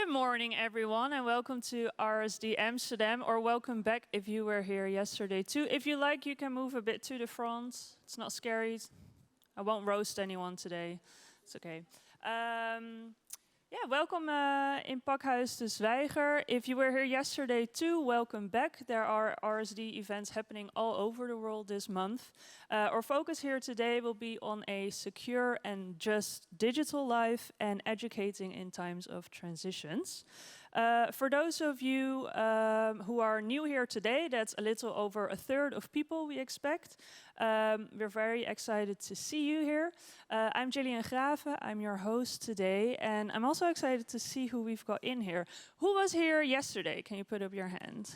Good morning, everyone, and welcome to RSD Amsterdam, or welcome back if you were here yesterday too. If you like, you can move a bit to the front. It's not scary. I won't roast anyone today. It's okay. Welcome in Pakhuis de Zwijger. If you were here yesterday too, welcome back. There are RSD events happening all over the world this month. Our focus here today will be on a secure and just digital life and educating in times of transitions. For those of you who are new here today, that's a little over a third of people we expect. We're very excited to see you here. I'm Gillian Graven, I'm your host today, and I'm also excited to see who we've got in here. Who was here yesterday? Can you put up your hand?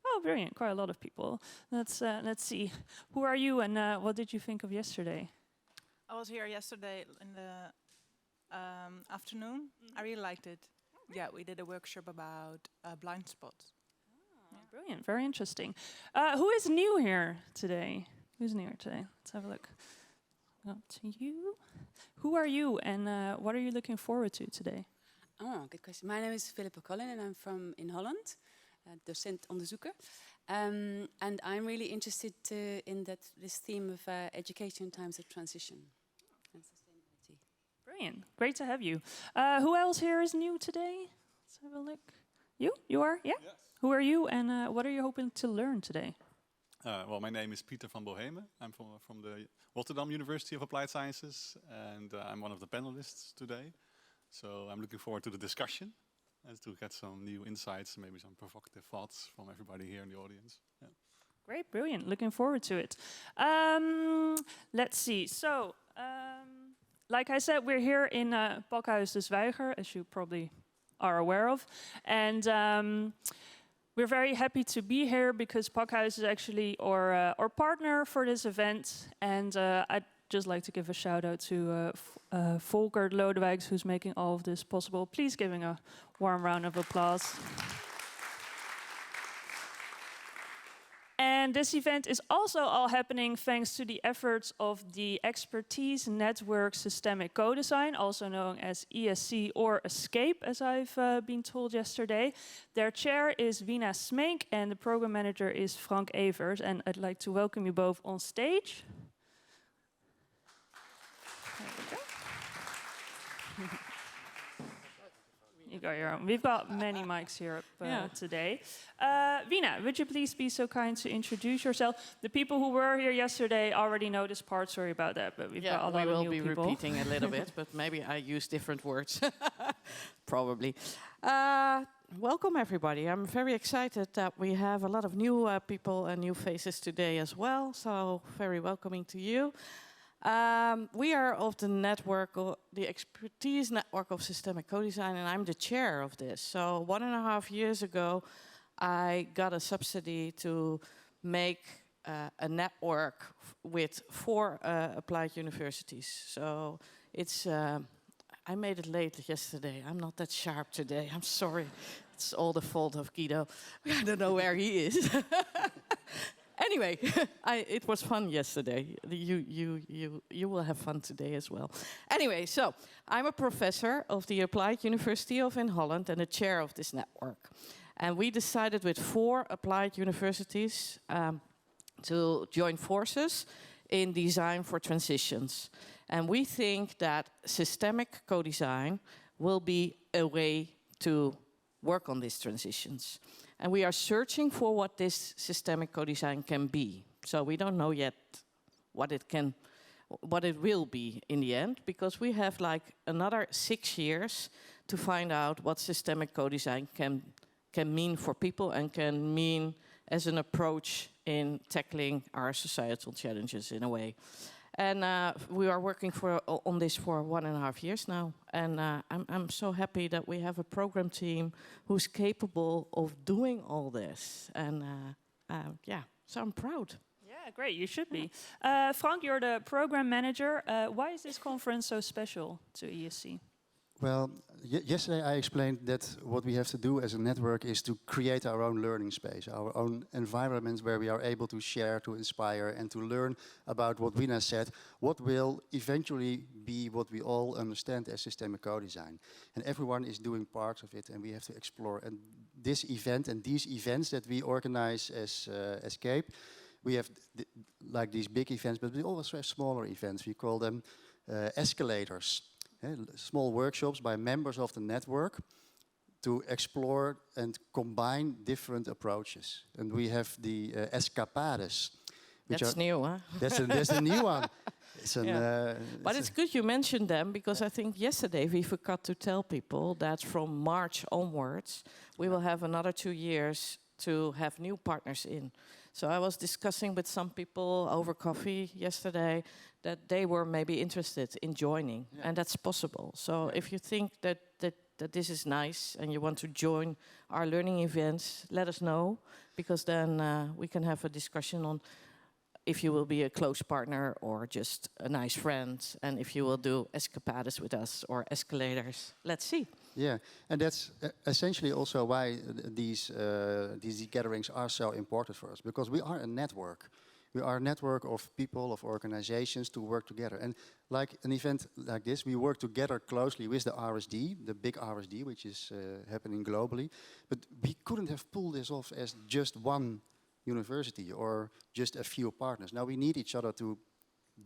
Oh, brilliant, quite a lot of people. Let's see. Who are you and what did you think of yesterday? I was here yesterday in the afternoon. I really liked it. Yeah, we did a workshop about blind spots. Yeah. Brilliant, very interesting. Who is new here today? Who's new here today? Let's have a look. Up to you. Who are you and what are you looking forward to today? Oh, good question. My name is Philippa Collin and I'm from in Holland, docent-onderzoeker. And I'm really interested in this theme of education in times of transition and sustainability. Brilliant. Great to have you. Who else here is new today? Let's have a look. You are? Yeah? Yes. Who are you and what are you hoping to learn today? Well, my name is Pieter van Boheemen. I'm from the Rotterdam University of Applied Sciences and I'm one of the panelists today. So I'm looking forward to the discussion and to get some new insights, maybe some provocative thoughts from everybody here in the audience. Yeah. Great, brilliant. Looking forward to it. Let's see. So, like I said, we're here in Pakhuis de Zwijger, as you probably are aware of. And we're very happy to be here because Pakhuis is actually our partner for this event. And I'd just like to give a shout out to Volker Lodewijks, who's making all of this possible. Please give him a warm round of applause. And this event is also all happening thanks to the efforts of the Expertise Network Systemic Co-Design, also known as ESC or ESCAPE, as I've been told yesterday. Their chair is Wina Smeek and the program manager is Frank Evers. And I'd like to welcome you both on stage. There we go. You got your own. We've got many mics here today. Wina, would you please be so kind to introduce yourself? The people who were here yesterday already know this part. Sorry about that, but we've got a lot of new people. We will be repeating a little bit, but maybe I use different words. Probably. Welcome, everybody. I'm very excited that we have a lot of new people and new faces today as well. So very welcoming to you. We are of the network, the Expertise Network of Systemic Co-Design, and I'm the chair of this. So 1.5 years ago, I got a subsidy to make a network with 4 applied universities. So it's, I made it late yesterday. I'm not that sharp today. I'm sorry. It's all the fault of Guido. I don't know where he is. Anyway, it was fun yesterday. You will have fun today as well. Anyway, so I'm a professor of the Applied University of in Holland and the chair of this network. And we decided with 4 applied universities to join forces in design for transitions. And we think that systemic co-design will be a way to work on these transitions. And we are searching for what this systemic co-design can be. So we don't know yet what it will be in the end, because we have like another 6 years to find out what systemic co-design can mean for people and can mean as an approach in tackling our societal challenges in a way. And we are working on this for 1.5 years now. And I'm so happy that we have a program team who's capable of doing all this. And so I'm proud. Yeah, great, you should be. Frank, you're the program manager. Why is this conference so special to ESC? Well, yesterday I explained that what we have to do as a network is to create our own learning space, our own environment where we are able to share, to inspire, and to learn about what Wina said, what will eventually be what we all understand as systemic co-design. And everyone is doing parts of it, and we have to explore. And this event and these events that we organize as CAPE, we have like these big events, but we also have smaller events. We call them escalators. Small workshops by members of the network to explore and combine different approaches. And we have the escapades. That's new, huh? That's a new one. But it's good you mentioned them, because I think yesterday we forgot to tell people that from March onwards, we will have another 2 years to have new partners in. So I was discussing with some people over coffee yesterday that they were maybe interested in joining, and that's possible. So if you think that this is nice and you want to join our learning events, let us know, because then we can have a discussion on if you will be a close partner or just a nice friend, and if you will do escapades with us or escalators. Let's see. Yeah, and that's essentially also why these gatherings are so important for us, because we are a network. We are a network of people, of organizations to work together. And like an event like this, we work together closely with the RSD, the big RSD, which is happening globally. But we couldn't have pulled this off as just one university or just a few partners. Now we need each other to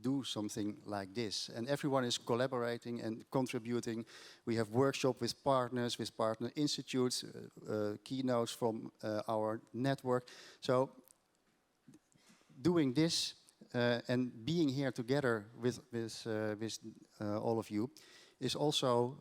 do something like this. And everyone is collaborating and contributing. We have workshops with partner institutes, keynotes from our network. So doing this and being here together with all of you is also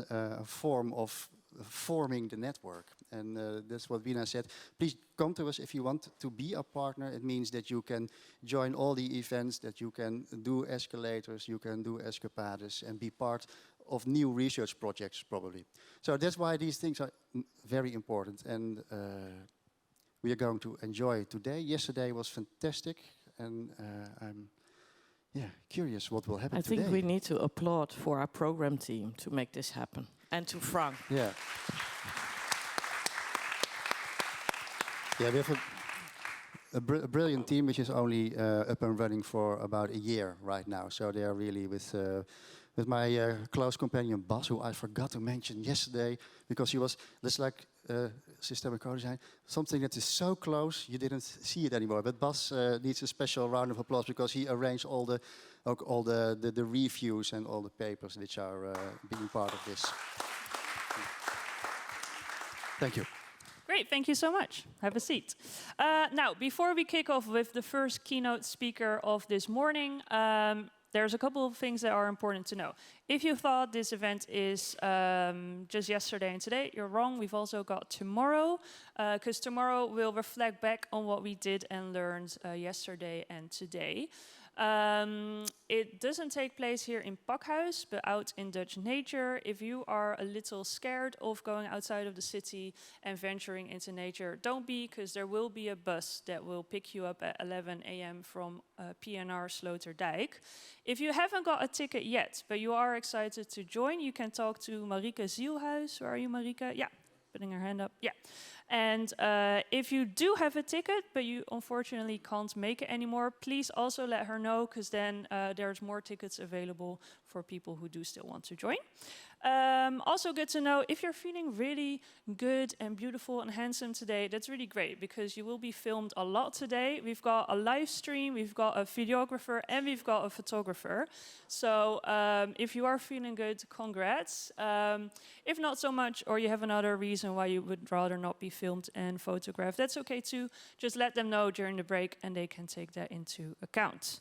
a form of forming the network. And that's what Wina said. Please come to us if you want to be a partner. It means that you can join all the events, that you can do escalators, you can do escapades, and be part of new research projects, probably. So that's why these things are very important. And we are going to enjoy today. Yesterday was fantastic, and I'm curious what will happen today. I think we need to applaud for our program team to make this happen, and to Frank. Yeah. Yeah, we have a brilliant team which is only up and running for about a year right now. So they are really with my close companion Bas, who I forgot to mention yesterday, because he was just like systemic co-design, something that is so close you didn't see it anymore. But Bas needs a special round of applause because he arranged all the reviews and all the papers which are being part of this. Thank you. Great, thank you so much. Have a seat. Now, before we kick off with the first keynote speaker of this morning, there's a couple of things that are important to know. If you thought this event is just yesterday and today, you're wrong. We've also got tomorrow, because tomorrow we'll reflect back on what we did and learned yesterday and today. It doesn't take place here in Pakhuis, but out in Dutch nature. If you are a little scared of going outside of the city and venturing into nature, don't be, because there will be a bus that will pick you up at 11 a.m. from PNR Sloterdijk. If you haven't got a ticket yet, but you are excited to join, you can talk to Marike Zielhuis. Where are you, Marike? Yeah, putting her hand up. Yeah. And if you do have a ticket, but you unfortunately can't make it anymore, please also let her know, because then there's more tickets available for people who do still want to join. Also good to know, if you're feeling really good and beautiful and handsome today, that's really great, because you will be filmed a lot today. We've got a live stream, we've got a videographer, and we've got a photographer. So if you are feeling good, congrats. If not so much, or you have another reason why you would rather not be filmed and photographed, that's okay too. Just let them know during the break and they can take that into account.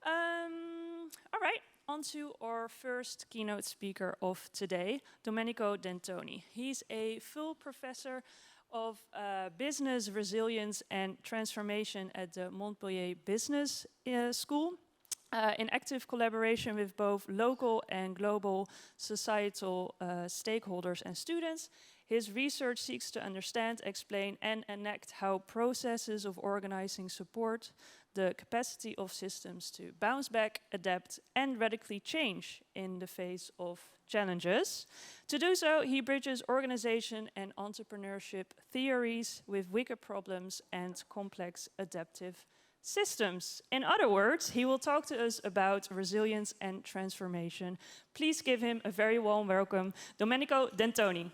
All right. On to our first keynote speaker of today, Domenico Dentoni. He's a full professor of business resilience and transformation at the Montpellier Business School, in active collaboration with both local and global societal stakeholders and students. His research seeks to understand, explain, and enact how processes of organizing support the capacity of systems to bounce back, adapt, and radically change in the face of challenges. To do so, he bridges organization and entrepreneurship theories with wicked problems and complex adaptive systems. In other words, he will talk to us about resilience and transformation. Please give him a very warm welcome, Domenico Dentoni.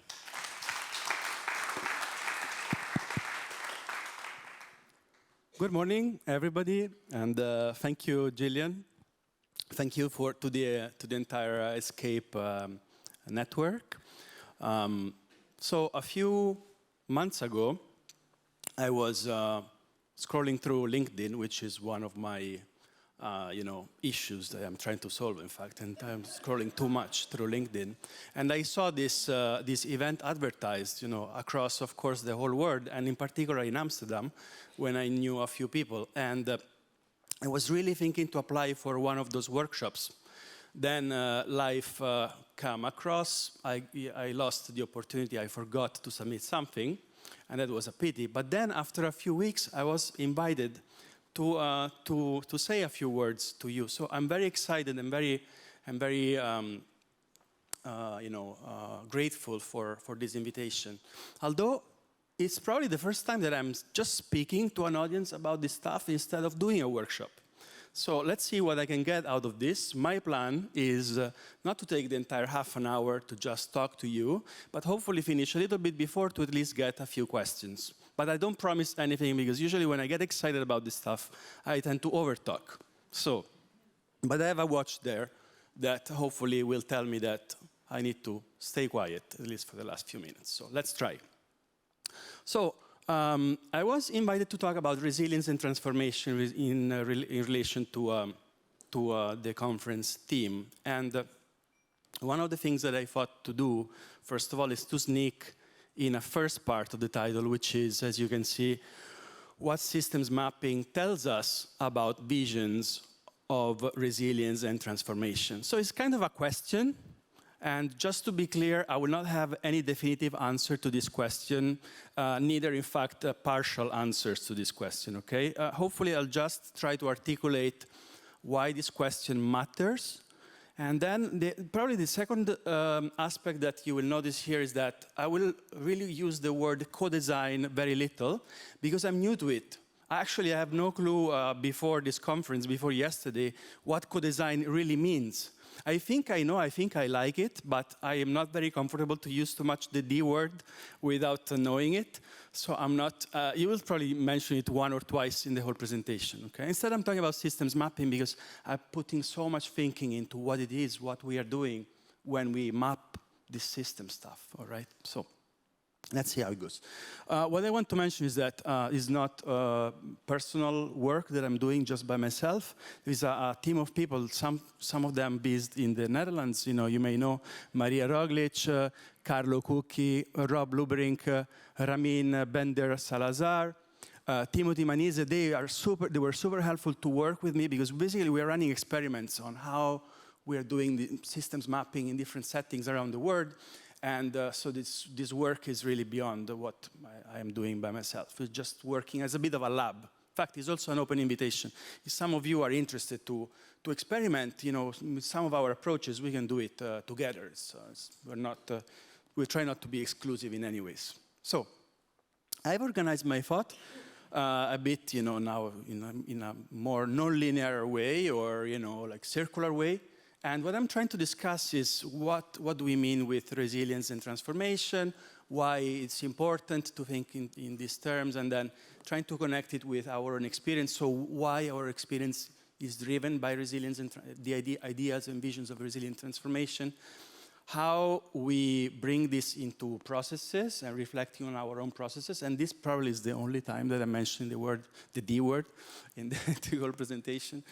Good morning, everybody, and thank you, Gillian. Thank you to the entire Escape network. So a few months ago, I was scrolling through LinkedIn, which is one of my issues that I'm trying to solve, in fact, and I'm scrolling too much through LinkedIn. And I saw this event advertised, across, of course, the whole world, and in particular in Amsterdam, when I knew a few people. And I was really thinking to apply for one of those workshops. Then life came across. I lost the opportunity. I forgot to submit something, and that was a pity. But then, after a few weeks, I was invited to say a few words to you. So I'm very excited and very grateful for this invitation. Although it's probably the first time that I'm just speaking to an audience about this stuff instead of doing a workshop. So let's see what I can get out of this. My plan is not to take the entire half an hour to just talk to you, but hopefully finish a little bit before to at least get a few questions. But I don't promise anything, because usually when I get excited about this stuff, I tend to overtalk. So, but I have a watch there that hopefully will tell me that I need to stay quiet, at least for the last few minutes. So let's try. So I was invited to talk about resilience and transformation in relation to the conference theme. And one of the things that I thought to do, first of all, is to sneak in a first part of the title, which is, as you can see, what systems mapping tells us about visions of resilience and transformation. So it's kind of a question. And just to be clear, I will not have any definitive answer to this question, neither, in fact, partial answers to this question, okay? Hopefully, I'll just try to articulate why this question matters. And then probably the second aspect that you will notice here is that I will really use the word co-design very little, because I'm new to it. Actually, I have no clue before this conference, before yesterday, what co-design really means. I think I know, I think I like it, but I am not very comfortable to use too much the D word without knowing it. So I'm not, you will probably mention it one or twice in the whole presentation, okay? Instead, I'm talking about systems mapping, because I'm putting so much thinking into what it is, what we are doing when we map this system stuff, all right? So let's see how it goes. What I want to mention is that it's not personal work that I'm doing just by myself. There's a team of people, some of them based in the Netherlands. You may know Maria Roglic, Carlo Cucchi, Rob Lubrink, Ramin Bender-Salazar, Timothy Manise. They were super helpful to work with me, because basically we are running experiments on how we are doing the systems mapping in different settings around the world. And so this work is really beyond what I am doing by myself. It's just working as a bit of a lab. In fact, it's also an open invitation. If some of you are interested to experiment, with some of our approaches, we can do it together. We try not to be exclusive in any ways. So I've organized my thought a bit, now in a more non-linear way, or like circular way. And what I'm trying to discuss is what do we mean with resilience and transformation, why it's important to think in these terms, and then trying to connect it with our own experience. So why our experience is driven by resilience and the ideas and visions of resilient transformation, how we bring this into processes and reflecting on our own processes. And this probably is the only time that I mentioned the D word in the whole presentation.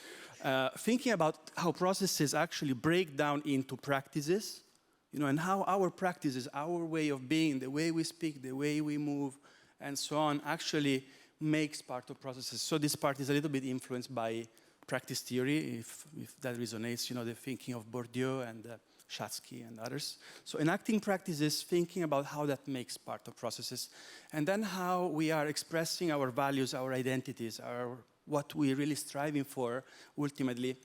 Thinking about how processes actually break down into practices, and how our practices, our way of being, the way we speak, the way we move, and so on, actually makes part of processes. So this part is a little bit influenced by practice theory, if that resonates, the thinking of Bourdieu and Shatsky and others. So enacting practice is thinking about how that makes part of processes, and then how we are expressing our values, our identities, what we're really striving for ultimately,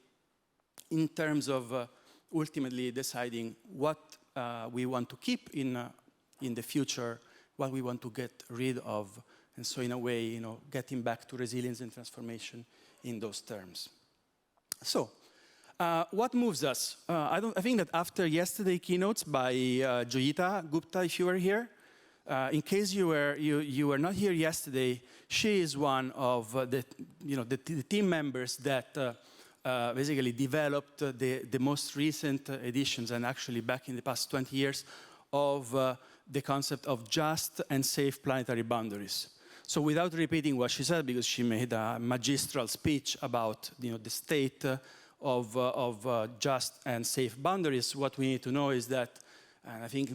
in terms of ultimately deciding what we want to keep in the future, what we want to get rid of, and so in a way, getting back to resilience and transformation in those terms. So, what moves us? I think that after yesterday keynotes by Joyita Gupta, if you were here, in case you were not here yesterday, she is one of the team members that basically developed the most recent editions, and actually back in the past 20 years, of the concept of just and safe planetary boundaries. So without repeating what she said, because she made a magistral speech about the state of just and safe boundaries, what we need to know is that, and I think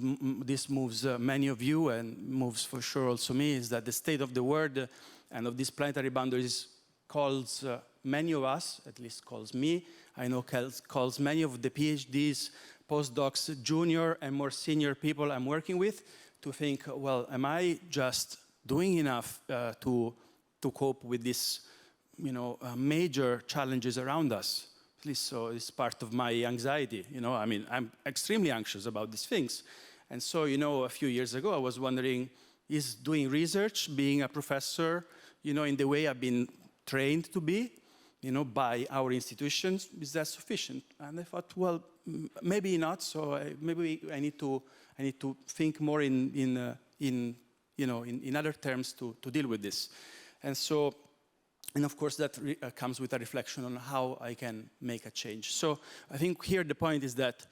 this moves many of you and moves for sure also me, is that the state of the world and of these planetary boundaries calls many of us, at least calls me, I know calls many of the PhDs, postdocs, junior and more senior people I'm working with to think, well, am I just doing enough to cope with these major challenges around us? At least so it's part of my anxiety. I mean, I'm extremely anxious about these things. And so, a few years ago, I was wondering, is doing research, being a professor, in the way I've been trained to be, by our institutions, is that sufficient? And I thought, well, maybe not. So maybe I need to think more in other terms to deal with this. And so, and of course, that comes with a reflection on how I can make a change. So I think here the point is that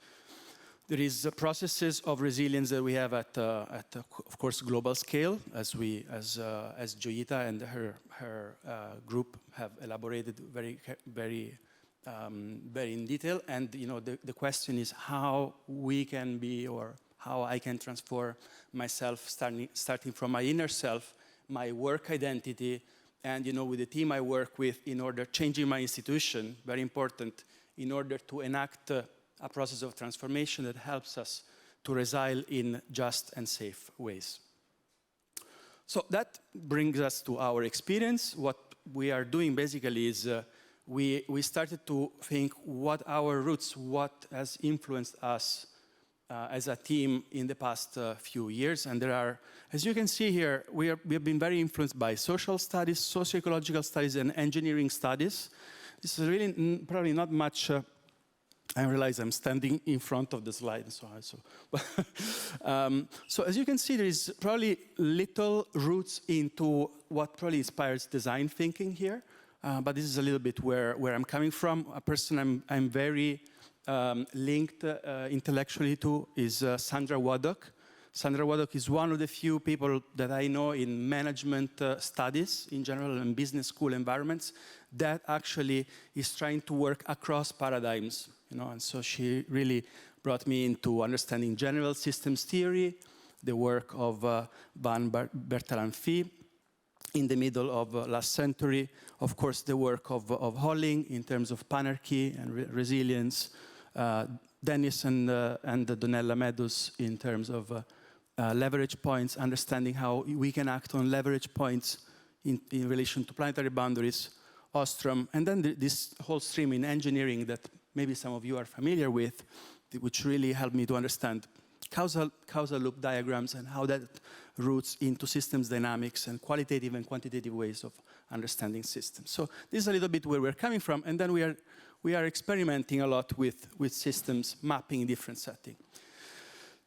there is processes of resilience that we have at of course, global scale, as Joyita and her group have elaborated very in detail. And the question is how we can be, or how I can transform myself, starting from my inner self, my work identity, and with the team I work with, in order changing my institution, very important, in order to enact a process of transformation that helps us to resile in just and safe ways. So that brings us to our experience. What we are doing basically is we started to think what our roots, what has influenced us as a team in the past few years. And there are, as you can see here, we have been very influenced by social studies, socio-ecological studies, and engineering studies. This is really probably not much. I realize I'm standing in front of the slide and so on. So as you can see, there is probably little roots into what probably inspires design thinking here. But this is a little bit where I'm coming from. A person I'm very linked intellectually to is Sandra Waddock. Sandra Waddock is one of the few people that I know in management studies in general and business school environments that actually is trying to work across paradigms. And so she really brought me into understanding general systems theory, the work of Van Bertalanffy in the middle of last century, of course the work of Holling in terms of panarchy and resilience, Dennis and Donella Meadows in terms of leverage points, understanding how we can act on leverage points in relation to planetary boundaries, Ostrom, and then this whole stream in engineering that maybe some of you are familiar with, which really helped me to understand causal loop diagrams and how that roots into systems dynamics and qualitative and quantitative ways of understanding systems. So this is a little bit where we're coming from, and then we are experimenting a lot with systems mapping in different settings.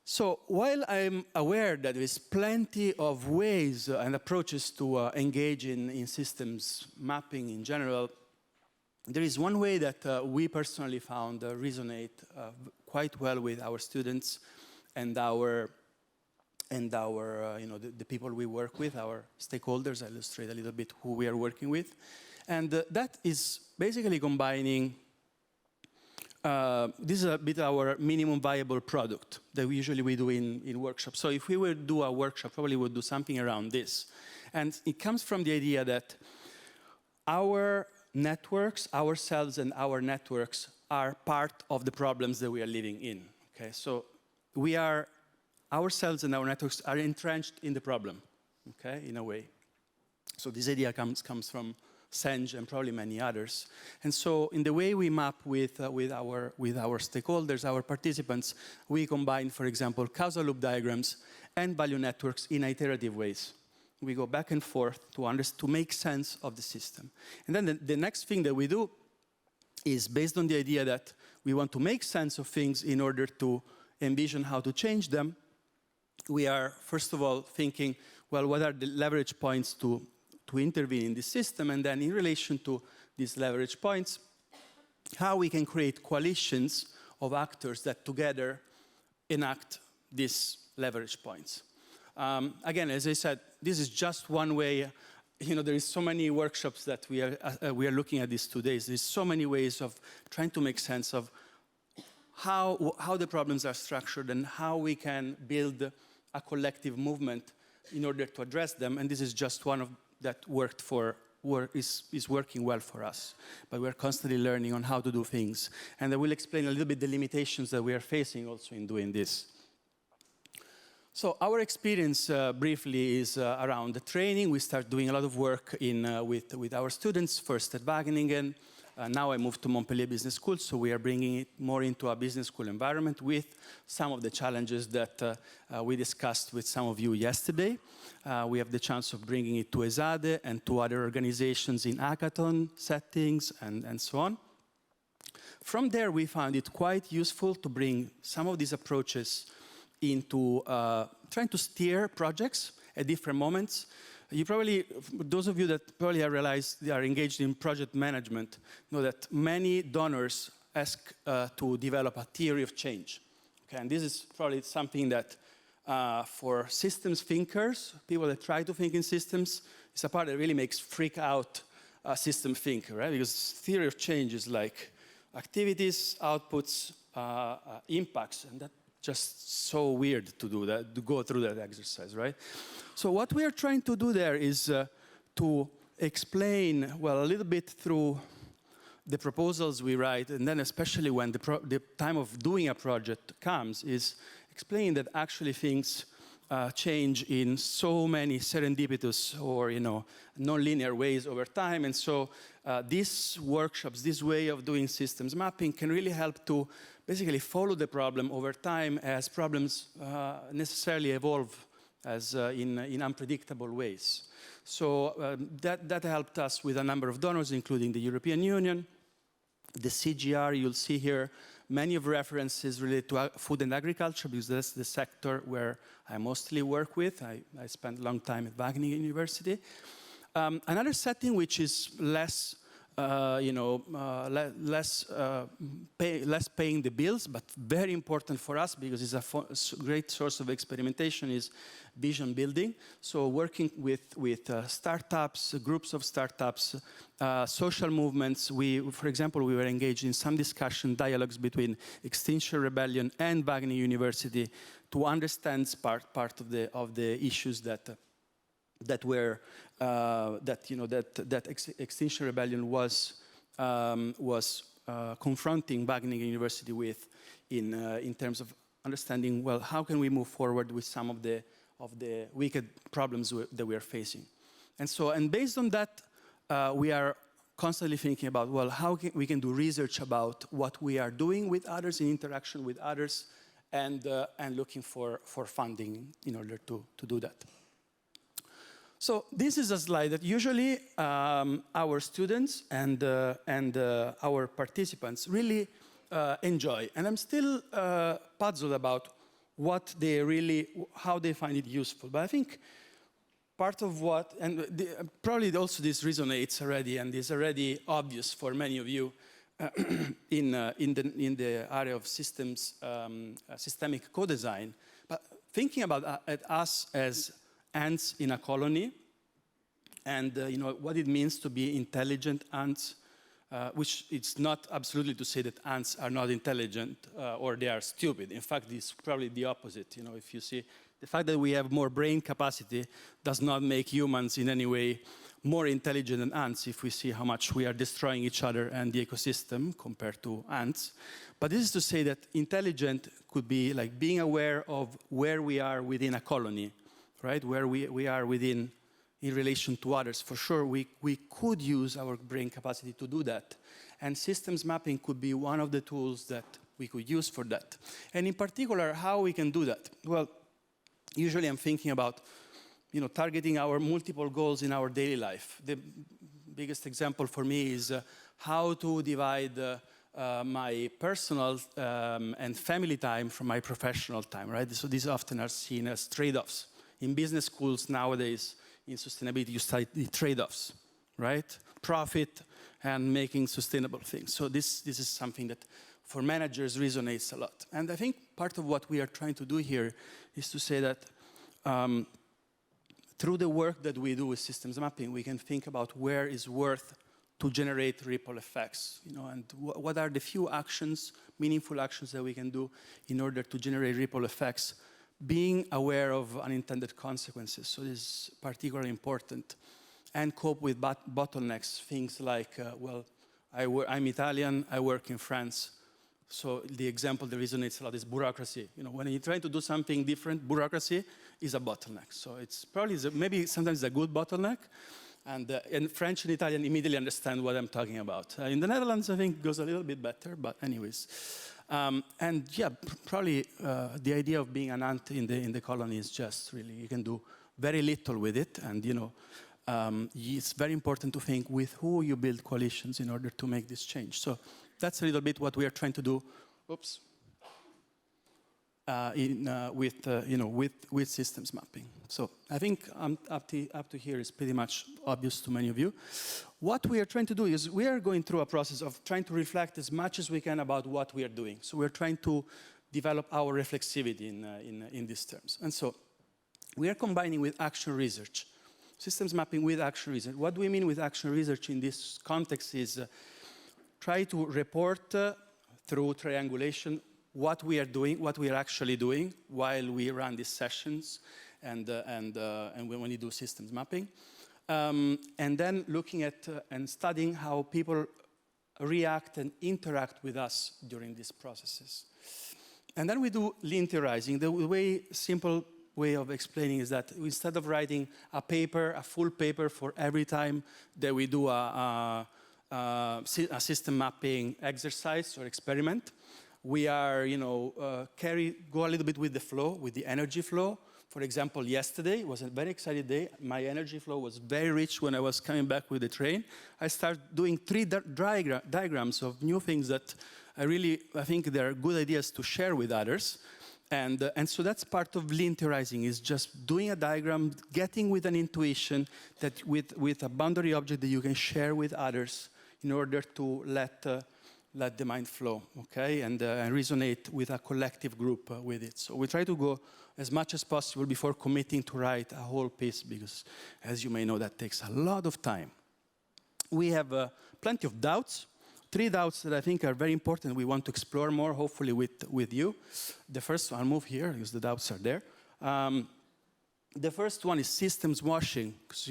So while I'm aware that there is plenty of ways and approaches to engage in systems mapping in general, there is one way that we personally found resonate quite well with our students and the people we work with, our stakeholders. I'll illustrate a little bit who we are working with. And that is basically combining, this is a bit our minimum viable product that we usually do in workshops. So if we were to do a workshop, probably would do something around this. And it comes from the idea that our networks, ourselves and our networks are part of the problems that we are living in. Okay, so we are, ourselves and our networks are entrenched in the problem, okay, in a way. So this idea comes from Senge and probably many others. And so in the way we map with our stakeholders, our participants, we combine, for example, causal loop diagrams and value networks in iterative ways. We go back and forth to make sense of the system. And then the next thing that we do is based on the idea that we want to make sense of things in order to envision how to change them. We are, first of all, thinking, well, what are the leverage points to intervene in the system? And then in relation to these leverage points, how we can create coalitions of actors that together enact these leverage points. Again, as I said, this is just one way. You know, there is so many workshops that we are looking at these 2 days. There's so many ways of trying to make sense of how the problems are structured and how we can build a collective movement in order to address them. And this is just one of that is working well for us. But we're constantly learning on how to do things. And I will explain a little bit the limitations that we are facing also in doing this. So our experience, briefly, is around the training. We start doing a lot of work with our students, first at Wageningen. Now I moved to Montpellier Business School, so we are bringing it more into a business school environment with some of the challenges that we discussed with some of you yesterday. We have the chance of bringing it to ESADE and to other organizations in hackathon settings and so on. From there, we found it quite useful to bring some of these approaches into trying to steer projects at different moments. You probably, those of you that probably realize they are engaged in project management, know that many donors ask to develop a theory of change. Okay, and this is probably something that for systems thinkers, people that try to think in systems, it's a part that really makes freak out a system thinker, right? Because theory of change is like activities, outputs, impacts, and that's just so weird to do that, to go through that exercise, right? So what we are trying to do there is to explain, well, a little bit through the proposals we write, and then especially when the time of doing a project comes, is explain that actually things change in so many serendipitous or, you know, non-linear ways over time. And so these workshops, this way of doing systems mapping can really help to basically follow the problem over time as problems necessarily evolve as in unpredictable ways. So that helped us with a number of donors, including the European Union, the CGR. You'll see here many of references related to food and agriculture, because that's the sector where I mostly work with. I spent a long time at Wageningen University. Another setting which is less less paying the bills, but very important for us because it's a great source of experimentation, is vision building. So working with startups, groups of startups, social movements. For example, we were engaged in some discussion dialogues between Extinction Rebellion and Wageningen University to understand part of the issues that Extinction Rebellion was confronting Wageningen University with in terms of understanding, well, how can we move forward with some of the wicked problems that we are facing. And based on that, we are constantly thinking about, well, how we can do research about what we are doing with others, in interaction with others, and looking for funding in order to do that. So this is a slide that usually our students and our participants really enjoy. And I'm still puzzled about how they find it useful. But I think part of what, probably also this resonates already and is already obvious for many of you in the area of systems, systemic co-design. But thinking about us as ants in a colony, and what it means to be intelligent ants, which it's not absolutely to say that ants are not intelligent or they are stupid. In fact, it's probably the opposite. If you see, the fact that we have more brain capacity does not make humans in any way more intelligent than ants if we see how much we are destroying each other and the ecosystem compared to ants. But this is to say that intelligent could be like being aware of where we are within a colony, right? Where we are within in relation to others. For sure, we could use our brain capacity to do that. And systems mapping could be one of the tools that we could use for that. And in particular, how we can do that? Well, usually I'm thinking about targeting our multiple goals in our daily life. The biggest example for me is how to divide my personal and family time from my professional time, right? So these often are seen as trade-offs. In business schools nowadays, in sustainability, you study the trade-offs, right? Profit and making sustainable things. So this is something that for managers resonates a lot. And I think part of what we are trying to do here is to say that through the work that we do with systems mapping, we can think about where is worth to generate ripple effects, and what are the few actions, meaningful actions that we can do in order to generate ripple effects, being aware of unintended consequences. So this is particularly important. And cope with bottlenecks, things like, I'm Italian, I work in France. So the example that resonates a lot is bureaucracy. When you're trying to do something different, bureaucracy is a bottleneck. So it's probably, maybe sometimes a good bottleneck. And French and Italian immediately understand what I'm talking about. In the Netherlands, I think it goes a little bit better, but anyways. And yeah, probably the idea of being an ant in the colony is just really, you can do very little with it. And it's very important to think with who you build coalitions in order to make this change. So that's a little bit what we are trying to do. Oops. With systems mapping. So I think up to here is pretty much obvious to many of you. What we are trying to do is we are going through a process of trying to reflect as much as we can about what we are doing. So we're trying to develop our reflexivity in these terms. And so we are combining with action research. Systems mapping with action research. What do we mean with action research in this context is try to report through triangulation what we are doing, what we are actually doing while we run these sessions and when we do systems mapping. And then looking at and studying how people react and interact with us during these processes. And then we do linearizing. The simple way of explaining is that instead of writing a full paper for every time that we do a system mapping exercise or experiment, we are, go a little bit with the flow, with the energy flow. For example, yesterday was a very exciting day. My energy flow was very rich when I was coming back with the train. I started doing 3 diagrams of new things that I think they are good ideas to share with others. And so that's part of linearizing, is just doing a diagram, getting with an intuition that with a boundary object that you can share with others in order to let the mind flow, okay, and resonate with a collective group with it. So we try to go as much as possible before committing to write a whole piece, because, as you may know, that takes a lot of time. We have plenty of doubts. 3 doubts that I think are very important. We want to explore more, hopefully, with you. The first one, I'll move here because the doubts are there. The first one is systems washing, because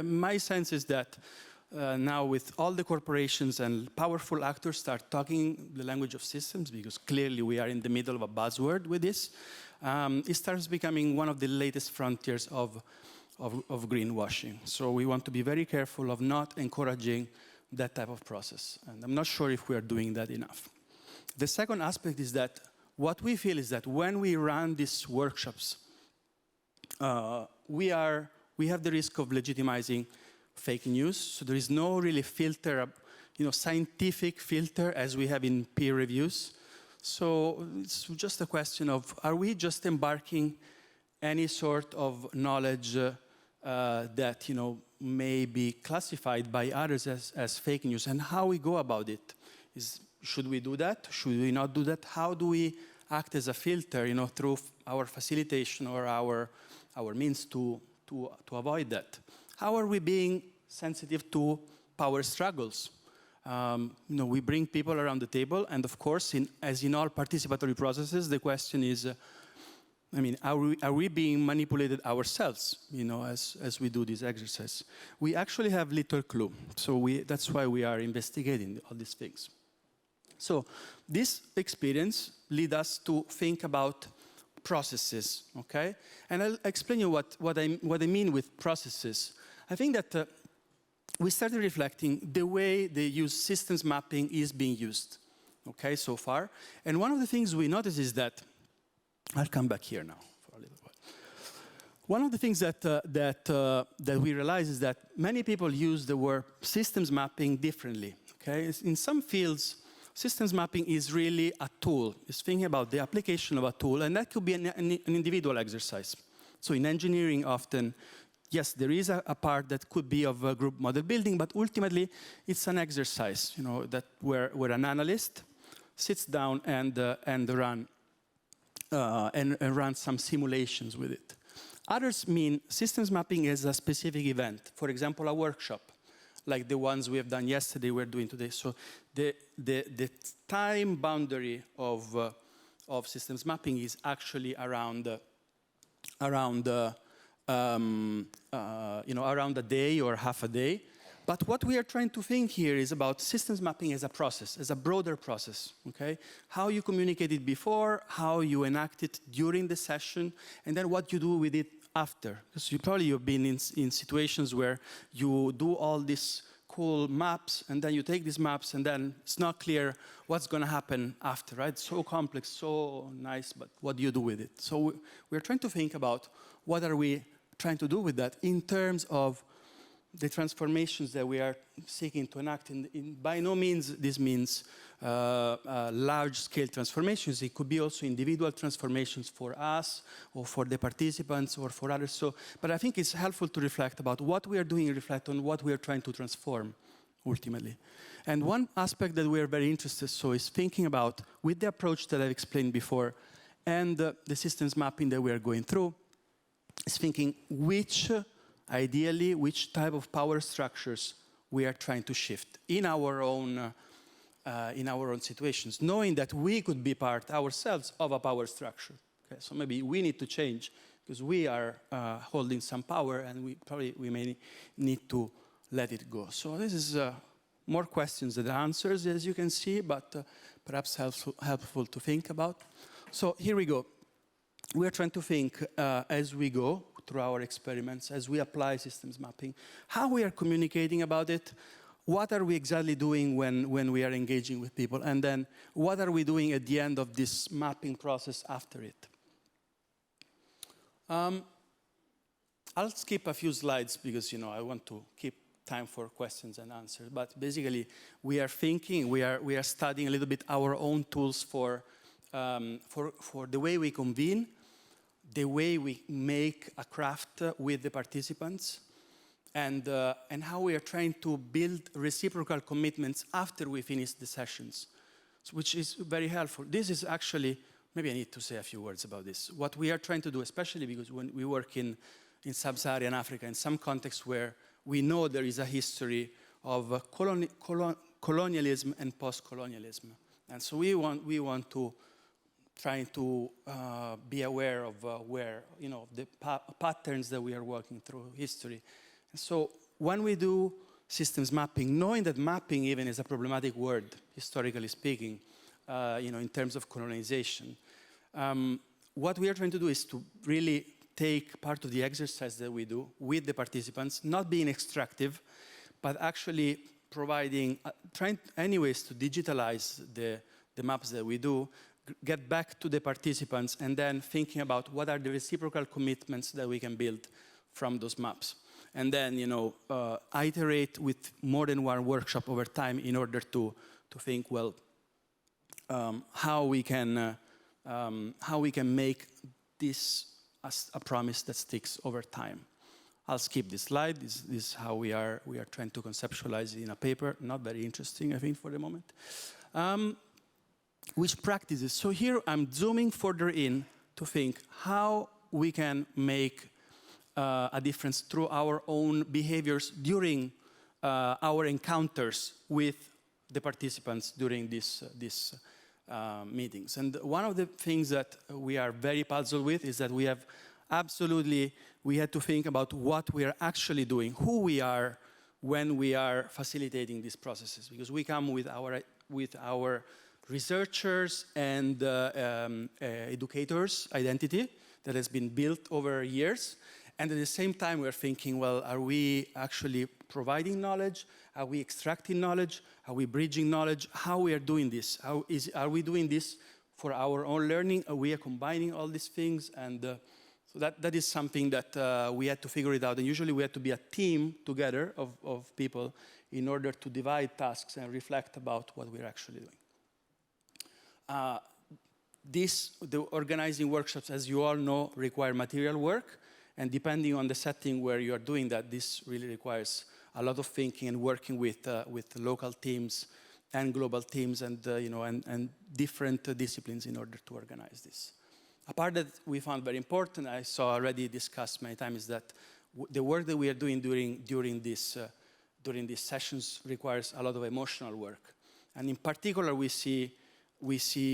my sense is that now with all the corporations and powerful actors start talking the language of systems, because clearly we are in the middle of a buzzword with this, it starts becoming one of the latest frontiers of greenwashing. So we want to be very careful of not encouraging that type of process. And I'm not sure if we are doing that enough. The second aspect is that what we feel is that when we run these workshops, we have the risk of legitimizing fake news. So there is no really filter, scientific filter as we have in peer reviews. So it's just a question of, are we just embarking any sort of knowledge that, may be classified by others as fake news, and how we go about it? Should we do that? Should we not do that? How do we act as a filter, through our facilitation or our means to avoid that? How are we being sensitive to power struggles? We bring people around the table, and of course, as in all participatory processes, the question is, I mean, are we being manipulated ourselves, as we do this exercise? We actually have little clue. So that's why we are investigating all these things. So this experience leads us to think about processes, okay? And I'll explain you what I mean with processes. I think that we started reflecting the way the use systems mapping is being used, okay, so far. And one of the things we notice is that, I'll come back here now for a little while. One of the things that we realize is that many people use the word systems mapping differently, okay? In some fields, systems mapping is really a tool. It's thinking about the application of a tool, and that could be an individual exercise. So in engineering, often, yes, there is a part that could be of group model building, but ultimately, it's an exercise, that where an analyst sits down and run some simulations with it. Others mean systems mapping as a specific event. For example, a workshop, like the ones we have done yesterday, we're doing today. So the time boundary of systems mapping is actually around a day or half a day. But what we are trying to think here is about systems mapping as a process, as a broader process, okay? How you communicate it before, how you enact it during the session, and then what you do with it after. Because you've been in situations where you do all these cool maps, and then you take these maps, and then it's not clear what's going to happen after, right? So complex, so nice, but what do you do with it? So we're trying to think about what are we trying to do with that in terms of the transformations that we are seeking to enact. By no means this means large-scale transformations. It could be also individual transformations for us or for the participants or for others. But I think it's helpful to reflect about what we are doing and reflect on what we are trying to transform ultimately. And one aspect that we are very interested in is thinking about, with the approach that I've explained before and the systems mapping that we are going through, is thinking ideally, which type of power structures we are trying to shift in our own situations, knowing that we could be part ourselves of a power structure. Okay? So maybe we need to change because we are holding some power, and we may need to let it go. So this is more questions than answers, as you can see, but perhaps helpful to think about. So here we go. We are trying to think as we go through our experiments, as we apply systems mapping, how we are communicating about it, what are we exactly doing when we are engaging with people, and then what are we doing at the end of this mapping process after it. I'll skip a few slides because I want to keep time for questions and answers. But basically, we are thinking, we are studying a little bit our own tools for the way we convene, the way we make a craft with the participants, and how we are trying to build reciprocal commitments after we finish the sessions, which is very helpful. This is actually, maybe I need to say a few words about this. What we are trying to do, especially because when we work in sub-Saharan Africa, in some contexts where we know there is a history of colonialism and post-colonialism. And so we want to try to be aware of the patterns that we are working through history. And so when we do systems mapping, knowing that mapping even is a problematic word, historically speaking, in terms of colonization, what we are trying to do is to really take part of the exercise that we do with the participants, not being extractive, but actually providing, trying anyways to digitalize the maps that we do, get back to the participants, and then thinking about what are the reciprocal commitments that we can build from those maps. And then, iterate with more than one workshop over time in order to think, well, how we can make this as a promise that sticks over time. I'll skip this slide. This is how we are trying to conceptualize it in a paper. Not very interesting, I think, for the moment. Which practices? So here I'm zooming further in to think how we can make a difference through our own behaviors during our encounters with the participants during this meetings. And one of the things that we are very puzzled with is that we had to think about what we are actually doing, who we are when we are facilitating these processes, because we come with our researchers and educators identity that has been built over years. And at the same time, we're thinking, well, are we actually providing knowledge? Are we extracting knowledge? Are we bridging knowledge? How we are doing this? Are we doing this for our own learning? Are we combining all these things? And so that is something that we had to figure it out. And usually we had to be a team together of people in order to divide tasks and reflect about what we're actually doing. The organizing workshops, as you all know, require material work. And depending on the setting where you are doing that, this really requires a lot of thinking and working with local teams and global teams and, and different disciplines in order to organize this. A part that we found very important, I saw already discussed many times, is that the work that we are doing during these sessions requires a lot of emotional work. And in particular, we see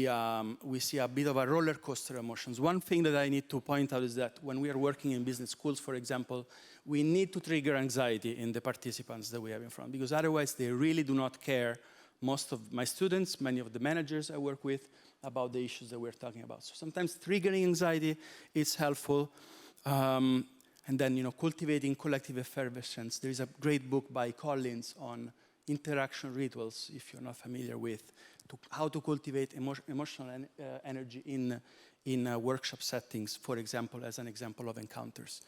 a bit of a roller coaster emotions. One thing that I need to point out is that when we are working in business schools, for example, we need to trigger anxiety in the participants that we have in front, because otherwise they really do not care. Most of my students, many of the managers I work with, about the issues that we're talking about. So sometimes triggering anxiety is helpful. And then, cultivating collective effervescence. There is a great book by Collins on interaction rituals, if you're not familiar with, how to cultivate emotional energy in workshop settings, for example, as an example of encounters.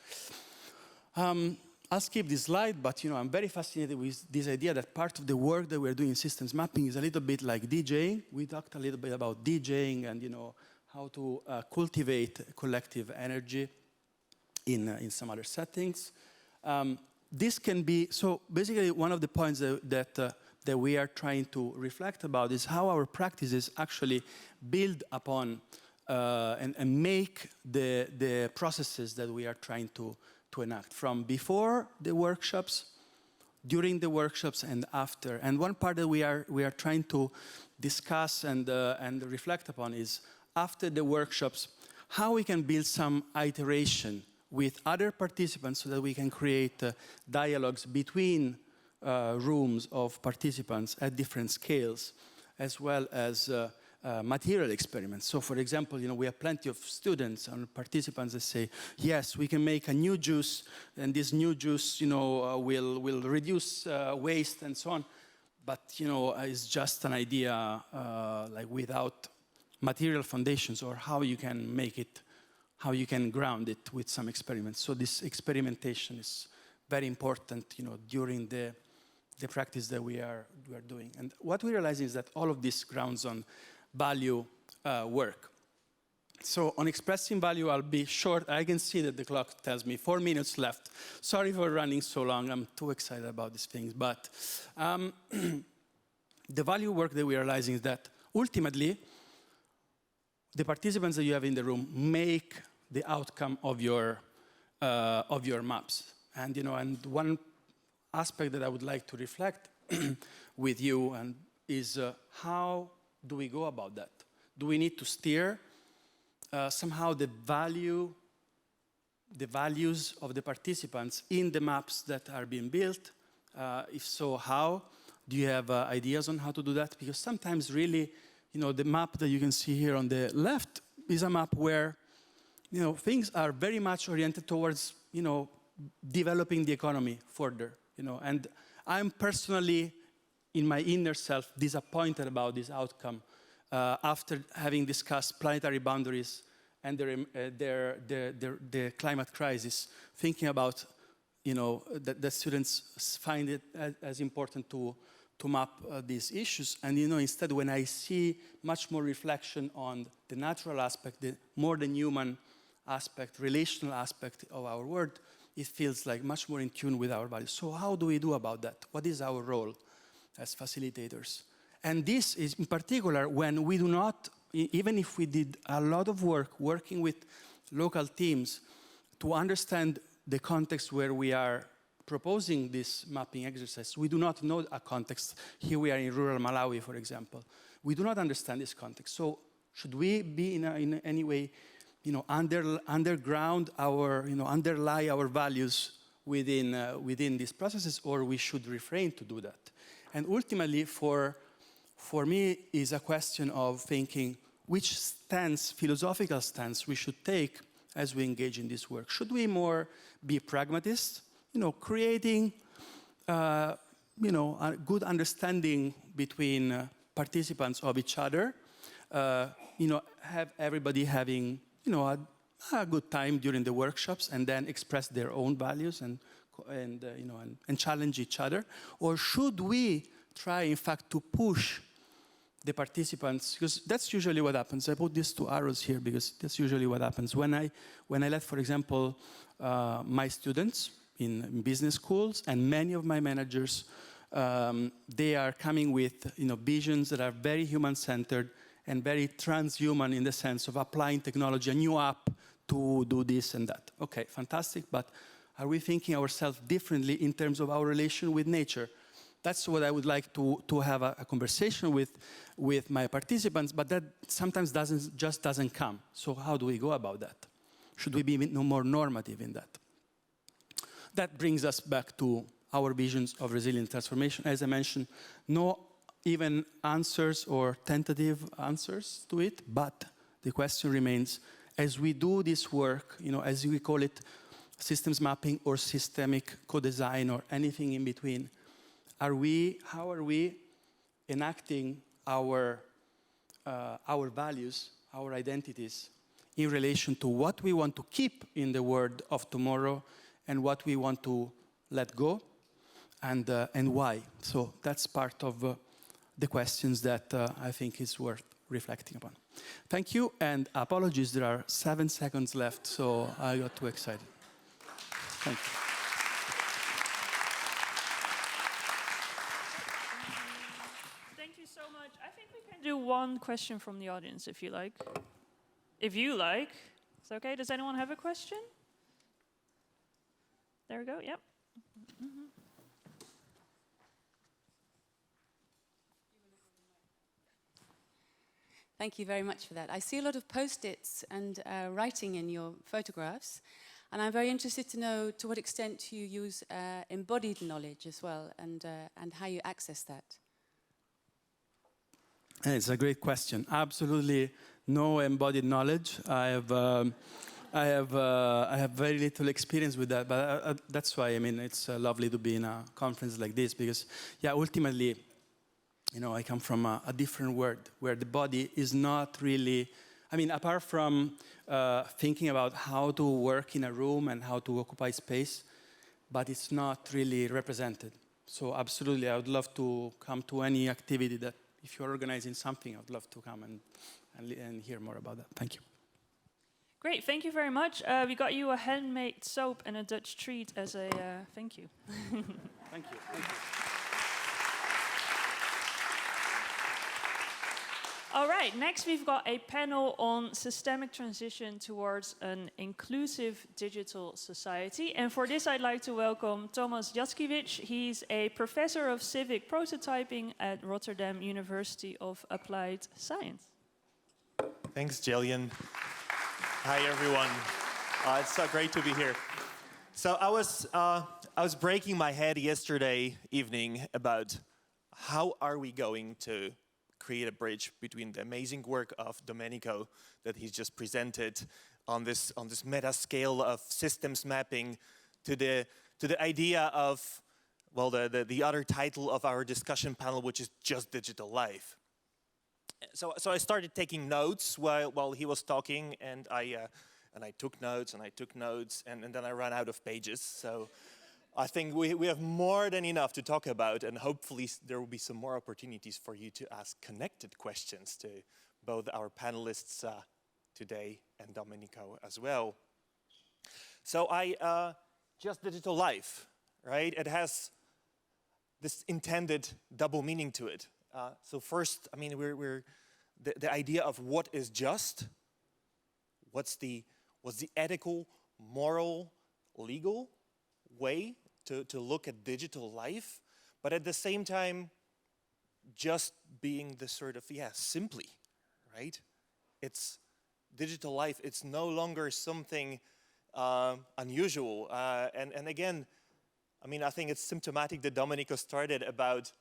I'll skip this slide, but I'm very fascinated with this idea that part of the work that we're doing in systems mapping is a little bit like DJing. We talked a little bit about DJing and how to cultivate collective energy in some other settings. This can be, so basically one of the points that we are trying to reflect about is how our practices actually build upon and make the processes that we are trying to enact, from before the workshops, during the workshops, and after. And one part that we are trying to discuss and reflect upon is, after the workshops, how we can build some iteration with other participants so that we can create dialogues between rooms of participants at different scales, as well as material experiments. So, for example, we have plenty of students and participants that say, yes, we can make a new juice, and this new juice, will reduce waste and so on. But, it's just an idea, like without material foundations, or how you can make it, how you can ground it with some experiments. So this experimentation is very important, during the practice that we are doing. And what we realize is that all of this grounds on value work. So on expressing value, I'll be short. I can see that the clock tells me 4 minutes left. Sorry for running so long. I'm too excited about these things. But the value work that we are realizing is that ultimately, the participants that you have in the room make the outcome of your maps. And and one aspect that I would like to reflect with you is how do we go about that? Do we need to steer somehow the values of the participants in the maps that are being built? If so, how? Do you have ideas on how to do that? Because sometimes really, the map that you can see here on the left is a map where, things are very much oriented towards, developing the economy further, And I'm personally, in my inner self, disappointed about this outcome after having discussed planetary boundaries and the climate crisis, thinking about, that students find it as important to map these issues. And, instead, when I see much more reflection on the natural aspect, the more than human aspect, relational aspect of our world, it feels like much more in tune with our values. So how do we do about that? What is our role as facilitators? And this is in particular when we do not, even if we did a lot of work working with local teams to understand the context where we are proposing this mapping exercise, we do not know a context. Here we are in rural Malawi, for example. We do not understand this context. So should we be in any way, underground our, underlie our values within these processes, or we should refrain to do that? And ultimately, for me, is a question of thinking which philosophical stance we should take as we engage in this work. Should we more be pragmatists, creating, a good understanding between participants of each other, have everybody having, a good time during the workshops, and then express their own values and challenge each other? Or should we try, in fact, to push the participants? Because that's usually what happens. I put these two arrows here because that's usually what happens. When I let, for example, my students in business schools and many of my managers, they are coming with visions that are very human-centered and very transhuman in the sense of applying technology, a new app to do this and that. Okay, fantastic, but are we thinking ourselves differently in terms of our relation with nature? That's what I would like to have a conversation with my participants, but that sometimes doesn't come. So how do we go about that? Should we be more normative in that? That brings us back to our visions of resilient transformation. As I mentioned, no even answers or tentative answers to it, but the question remains, as we do this work, as we call it systems mapping or systemic co-design or anything in between, how are we enacting our values, our identities, in relation to what we want to keep in the world of tomorrow and what we want to let go, and why? So that's part of the questions that I think is worth reflecting upon. Thank you, and apologies, there are 7 seconds left, so I got too excited. Thank you. Thank you so much. I think we can do one question from the audience, if you like. If you like. It's okay. Does anyone have a question? There we go. Yep. Mm-hmm. Thank you very much for that. I see a lot of post-its and writing in your photographs, and I'm very interested to know to what extent you use embodied knowledge as well, and how you access that. It's a great question. Absolutely no embodied knowledge. I have very little experience with that, but that's why it's lovely to be in a conference like this, because ultimately, I come from a different world where the body is not really, apart from thinking about how to work in a room and how to occupy space, but it's not really represented. So absolutely, I would love to come to any activity that, if you're organizing something, I would love to come and hear more about that. Thank you. Great, thank you very much. We got you a handmade soap and a Dutch treat as a thank you. Thank you. Thank you. All right, next we've got a panel on systemic transition towards an inclusive digital society. And for this, I'd like to welcome Tomasz Jaskiewicz. He's a professor of civic prototyping at Rotterdam University of Applied Science. Thanks, Jillian. Hi, everyone. It's so great to be here. So I was breaking my head yesterday evening about how are we going to create a bridge between the amazing work of Domenico that he's just presented on this meta scale of systems mapping to the idea of, well, the other title of our discussion panel, which is just digital life. So I started taking notes while he was talking, and I took notes and then I ran out of pages. So I think we have more than enough to talk about, and hopefully there will be some more opportunities for you to ask connected questions to both our panelists today and Domenico as well. So just digital life, right? It has this intended double meaning to it. So first, we're the idea of what is just, what's the ethical, moral, legal way to look at digital life, but at the same time, just being the sort of, simply, right? It's digital life. It's no longer something unusual. And again, I mean, I think it's symptomatic that Domenico started about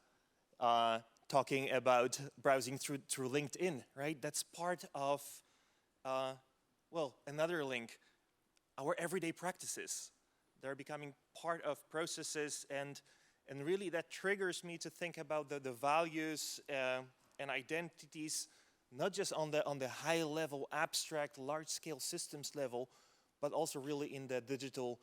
talking about browsing through LinkedIn, right? That's part of, another link, our everyday practices. They're becoming part of processes, and really that triggers me to think about the values and identities, not just on the high level, abstract, large scale systems level, but also really in the digital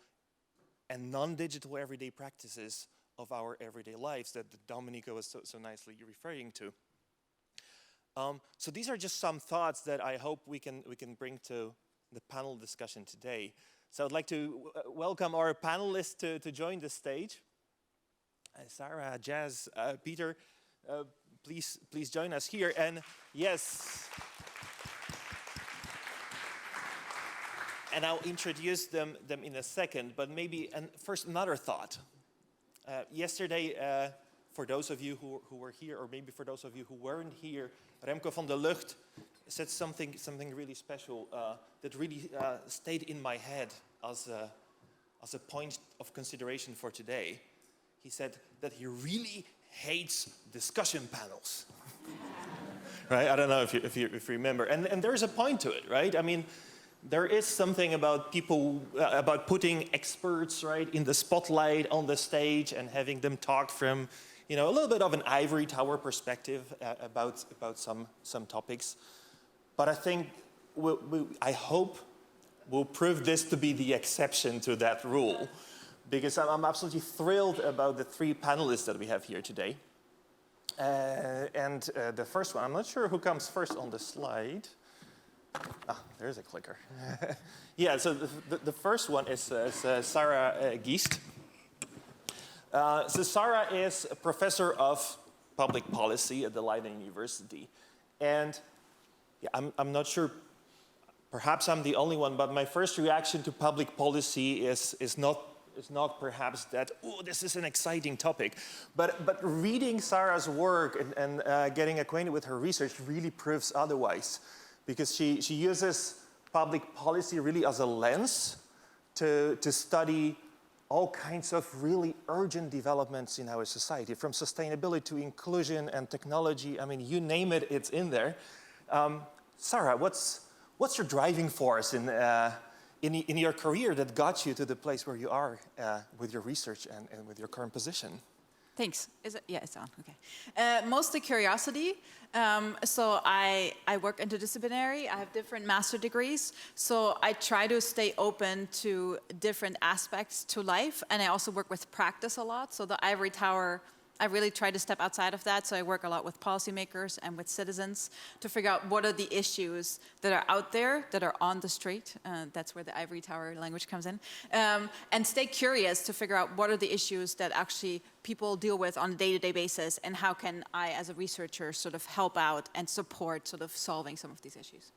and non-digital everyday practices of our everyday lives that Domenico was so nicely referring to. So these are just some thoughts that I hope we can bring to the panel discussion today. So I'd like to welcome our panelists to join the stage. Sarah, Jazz, Pieter, please join us here. And yes, and I'll introduce them in a second, but maybe first another thought. Yesterday, for those of you who were here, or maybe for those of you who weren't here, Remco van der Lucht said something really special that really stayed in my head as a point of consideration for today. He said that he really hates discussion panels. Right? I don't know if you remember. And there's a point to it, right? I mean, there is something about people, about putting experts, right, in the spotlight on the stage and having them talk from, a little bit of an ivory tower perspective about some topics. But I think, I hope we'll prove this to be the exception to that rule, because I'm absolutely thrilled about the three panelists that we have here today. And the first one, I'm not sure who comes first on the slide. There's a clicker. Yeah, so the first one is Sarah Gies. So Sarah is a professor of public policy at the Leiden University. And I'm not sure, perhaps I'm the only one, but my first reaction to public policy is not perhaps that, oh, this is an exciting topic. But reading Sarah's work and getting acquainted with her research really proves otherwise. Because she uses public policy really as a lens to study all kinds of really urgent developments in our society, from sustainability to inclusion and technology. I mean, you name it, it's in there. Sarah, what's your driving force in your career that got you to the place where you are with your research and with your current position? Thanks. Is it? Yeah, it's on. Okay. Mostly curiosity. So I work interdisciplinary. I have different master degrees. So I try to stay open to different aspects to life. And I also work with practice a lot. So the ivory tower, I really try to step outside of that. So I work a lot with policymakers and with citizens to figure out what are the issues that are out there, that are on the street. That's where the ivory tower language comes in. And stay curious to figure out what are the issues that actually people deal with on a day-to-day basis, and how can I, as a researcher, sort of help out and support sort of solving some of these issues.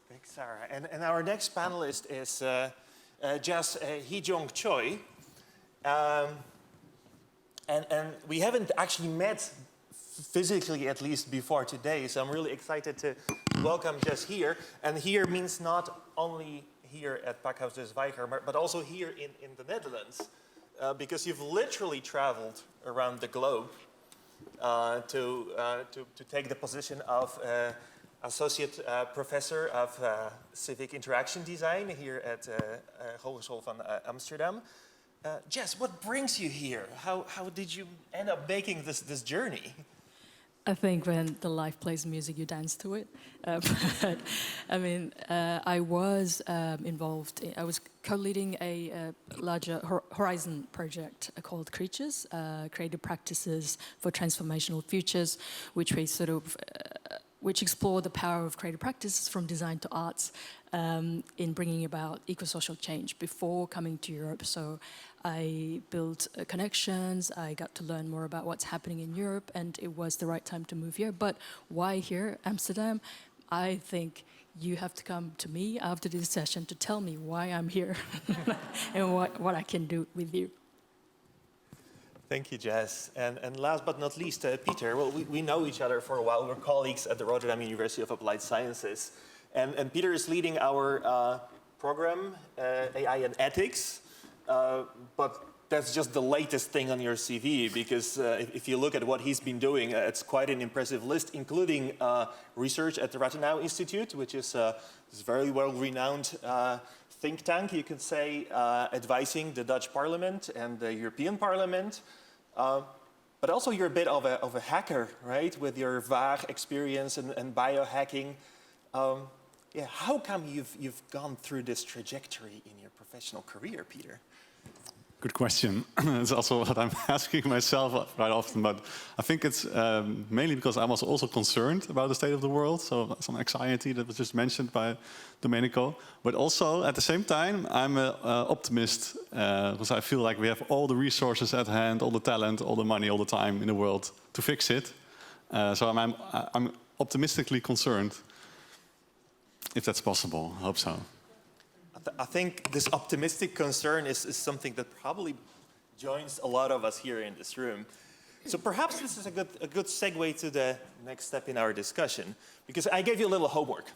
Thanks, Sarah. And our next panelist is just Hee-jeong Choi. And we haven't actually met physically, at least before today, so I'm really excited to welcome Jess here. And here means not only here at Pakhuis de Zwijger, but also here in the Netherlands, because you've literally traveled around the globe to take the position of associate professor of civic interaction design here at Hogeschool van Amsterdam. Jess, what brings you here? How did you end up making this journey? I think when the life plays music, you dance to it. But I mean, I was involved. I was co-leading a larger Horizon project called Creatures, Creative Practices for Transformational Futures, which we sort of which explore the power of creative practices from design to arts in bringing about eco-social change before coming to Europe. So I built connections, I got to learn more about what's happening in Europe, and it was the right time to move here. But why here, Amsterdam? I think you have to come to me after this session to tell me why I'm here and what I can do with you. Thank you, Jess. And last but not least, Pieter. Well, we know each other for a while. We're colleagues at the Rotterdam University of Applied Sciences. And Pieter is leading our program, AI and Ethics. But that's just the latest thing on your CV, because if you look at what he's been doing, it's quite an impressive list, including research at the Rathenau Institute, which is this very well-renowned think tank, you could say, advising the Dutch Parliament and the European Parliament. But also you're a bit of a hacker, right? With your VAG experience and biohacking. Yeah, how come you've gone through this trajectory in your professional career, Pieter? Good question. It's also what I'm asking myself quite often, but I think it's mainly because I was also concerned about the state of the world, so some anxiety that was just mentioned by Domenico. But also, at the same time, I'm an optimist, because I feel like we have all the resources at hand, all the talent, all the money, all the time in the world to fix it. So I'm optimistically concerned, if that's possible. I hope so. I think this optimistic concern is something that probably joins a lot of us here in this room. So perhaps this is a good segue to the next step in our discussion, because I gave you a little homework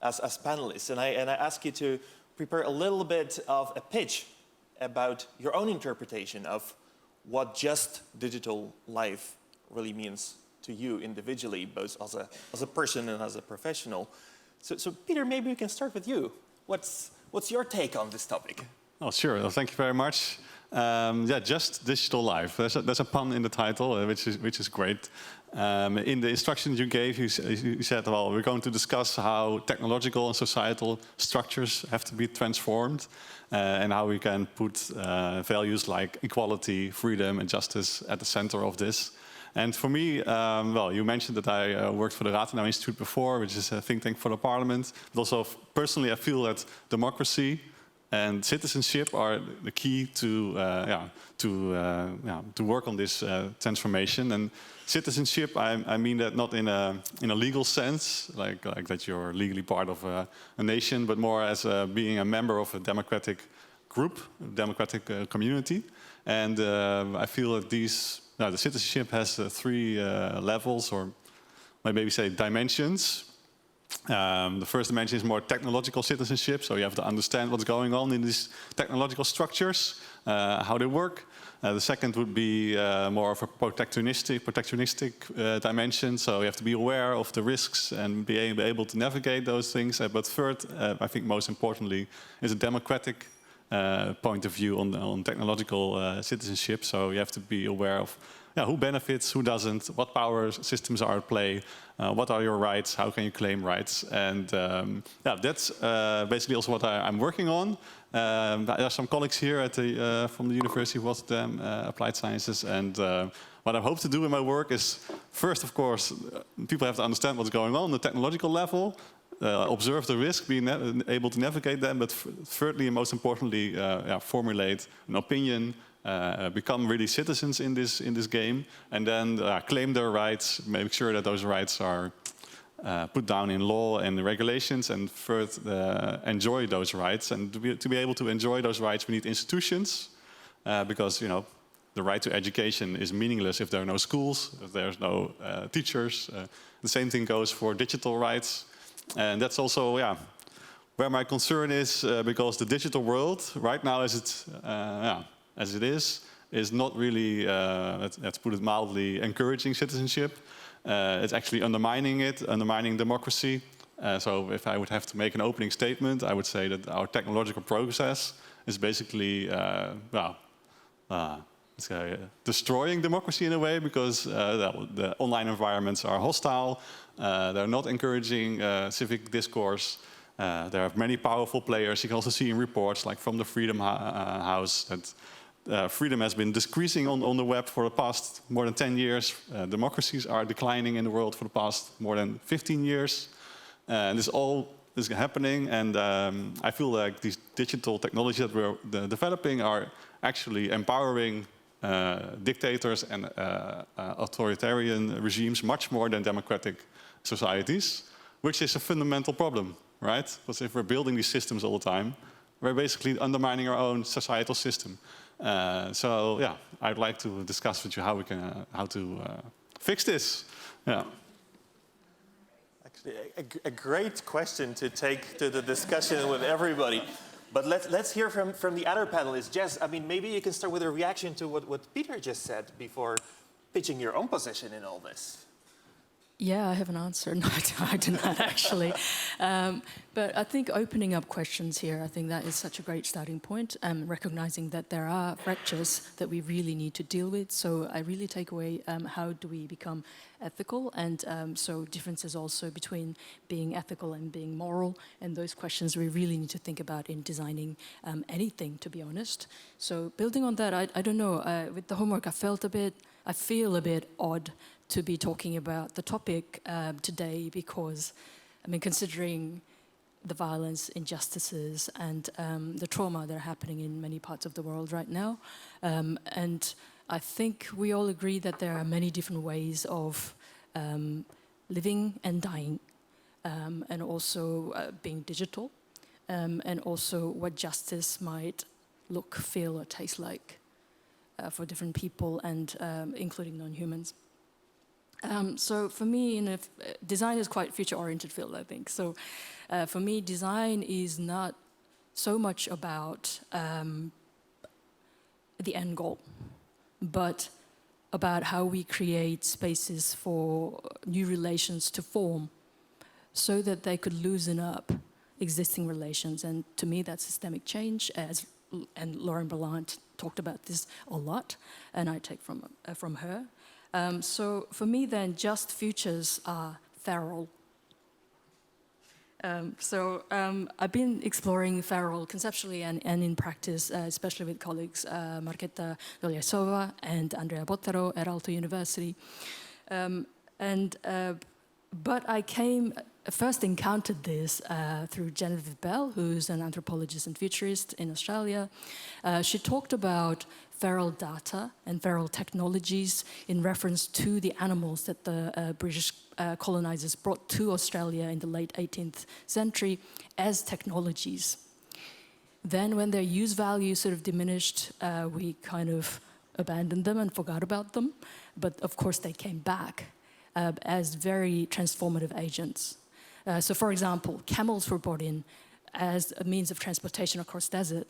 as panelists, and I ask you to prepare a little bit of a pitch about your own interpretation of what just digital life really means to you individually, both as a person and as a professional. So Pieter, maybe we can start with you. What's your take on this topic? Oh, sure. Well, thank you very much. Yeah, just digital life. There's a pun in the title, which is great. In the instructions you gave, you said, well, we're going to discuss how technological and societal structures have to be transformed, and how we can put values like equality, freedom, and justice at the center of this. And for me, well, you mentioned that I worked for the Rathenau Institute before, which is a think tank for the parliament. But also, personally, I feel that democracy and citizenship are the key to work on this transformation. And citizenship, I mean that not in a legal sense, like that you're legally part of a nation, but more as being a member of a democratic group, a democratic community. And I feel that the citizenship has three levels, or maybe say dimensions. The first dimension is more technological citizenship, so you have to understand what's going on in these technological structures, how they work. The second would be more of a protectionistic dimension, so you have to be aware of the risks and be able to navigate those things. But third, I think most importantly, is a democratic point of view on technological citizenship. So you have to be aware of who benefits, who doesn't, what power systems are at play, what are your rights, how can you claim rights. And that's basically also what I'm working on. There are some colleagues here at from the University of Rotterdam Applied Sciences, and what I hope to do in my work is, first, of course, people have to understand what's going on the technological level, observe the risk, be able to navigate them, but thirdly and most importantly, formulate an opinion, become really citizens in this game, and then claim their rights, make sure that those rights are put down in law and regulations, and further enjoy those rights. And to be able to enjoy those rights, we need institutions, because the right to education is meaningless if there are no schools, if there's no teachers. The same thing goes for digital rights. And that's also, where my concern is, because the digital world right now, as it is not really, let's put it mildly, encouraging citizenship. It's actually undermining it, undermining democracy. So if I would have to make an opening statement, I would say that our technological progress is basically, destroying democracy in a way, because the online environments are hostile. They're not encouraging civic discourse. There are many powerful players. You can also see in reports like from the Freedom House that freedom has been decreasing on the web for the past more than 10 years. Democracies are declining in the world for the past more than 15 years. And this all is happening, and I feel like these digital technologies that we're developing are actually empowering dictators and authoritarian regimes much more than democratic societies, which is a fundamental problem, right? Because if we're building these systems all the time, we're basically undermining our own societal system. So yeah, I'd like to discuss with you how we can how to fix this. Yeah. Actually, a great question to take to the discussion with everybody. But let's hear from the other panelists. Jess, I mean, maybe you can start with a reaction to what Pieter just said before pitching your own position in all this. Yeah, I have an answer. No, I do not actually. But I think opening up questions here, I think that is such a great starting point, recognizing that there are fractures that we really need to deal with. So I really take away how do we become ethical, and so differences also between being ethical and being moral, and those questions we really need to think about in designing anything, to be honest. So building on that, I don't know, with the homework I feel a bit odd to be talking about the topic today, because, I mean, considering the violence, injustices, and the trauma that are happening in many parts of the world right now. And I think we all agree that there are many different ways of living and dying, and also being digital, and also what justice might look, feel, or taste like for different people, and including non-humans. So for me, design is quite future-oriented field, I think. So for me, design is not so much about the end goal, but about how we create spaces for new relations to form so that they could loosen up existing relations. And to me, that's systemic change, and Lauren Ballant talked about this a lot, and I take from her. So for me then, just futures are feral. I've been exploring feral conceptually and in practice, especially with colleagues Marketa Doljasova and Andrea Bottero at Aalto University. But I first encountered this through Genevieve Bell, who's an anthropologist and futurist in Australia. She talked about feral data and feral technologies in reference to the animals that the British colonizers brought to Australia in the late 18th century as technologies. Then when their use value sort of diminished, we kind of abandoned them and forgot about them. But of course they came back as very transformative agents. So for example, camels were brought in as a means of transportation across desert.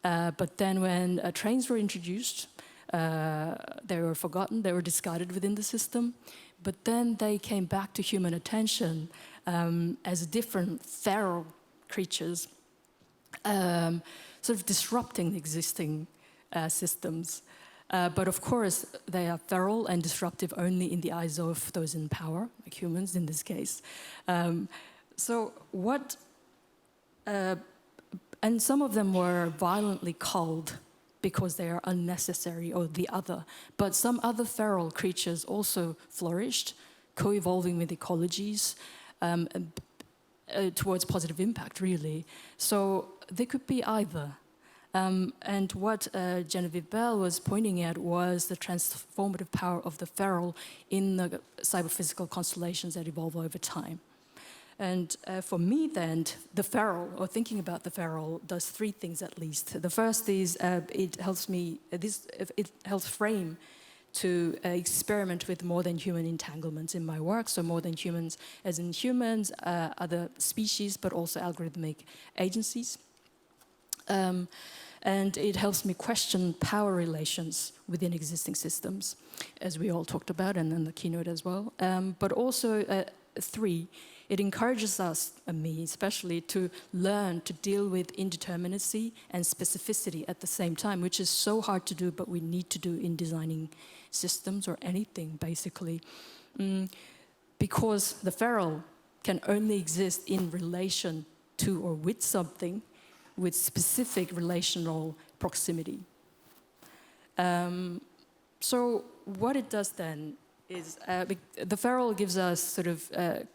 But then when trains were introduced, they were forgotten, they were discarded within the system. But then they came back to human attention as different feral creatures, sort of disrupting the existing systems. But of course, they are feral and disruptive only in the eyes of those in power, like humans in this case. And some of them were violently culled because they are unnecessary or the other. But some other feral creatures also flourished, co-evolving with ecologies towards positive impact, really. So they could be either. And what Genevieve Bell was pointing at was the transformative power of the feral in the cyber-physical constellations that evolve over time. And for me then, the feral, or thinking about the feral, does three things at least. The first is it helps frame to experiment with more than human entanglements in my work. So more than humans as in humans, other species, but also algorithmic agencies. And it helps me question power relations within existing systems, as we all talked about, and in the keynote as well. But also, three, it encourages us, and me especially, to learn to deal with indeterminacy and specificity at the same time, which is so hard to do, but we need to do in designing systems or anything, basically. Because the feral can only exist in relation to or with something with specific relational proximity. So what it does then is the feral gives us sort of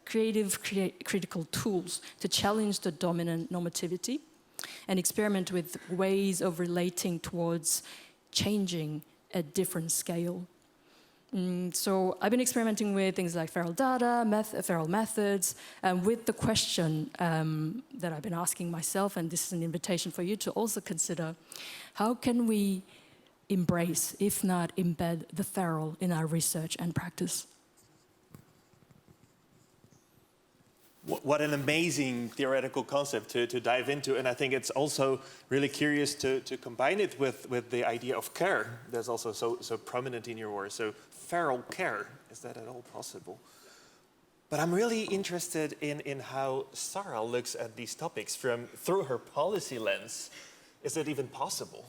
critical tools to challenge the dominant normativity and experiment with ways of relating towards changing at different scale. So I've been experimenting with things like feral data, feral methods, with the question that I've been asking myself, and this is an invitation for you to also consider, how can we embrace, if not embed, the feral in our research and practice. What an amazing theoretical concept to dive into. And I think it's also really curious to combine it with the idea of care. That's also so prominent in your work. So feral care, is that at all possible? But I'm really interested in how Sarah looks at these topics through her policy lens. Is it even possible?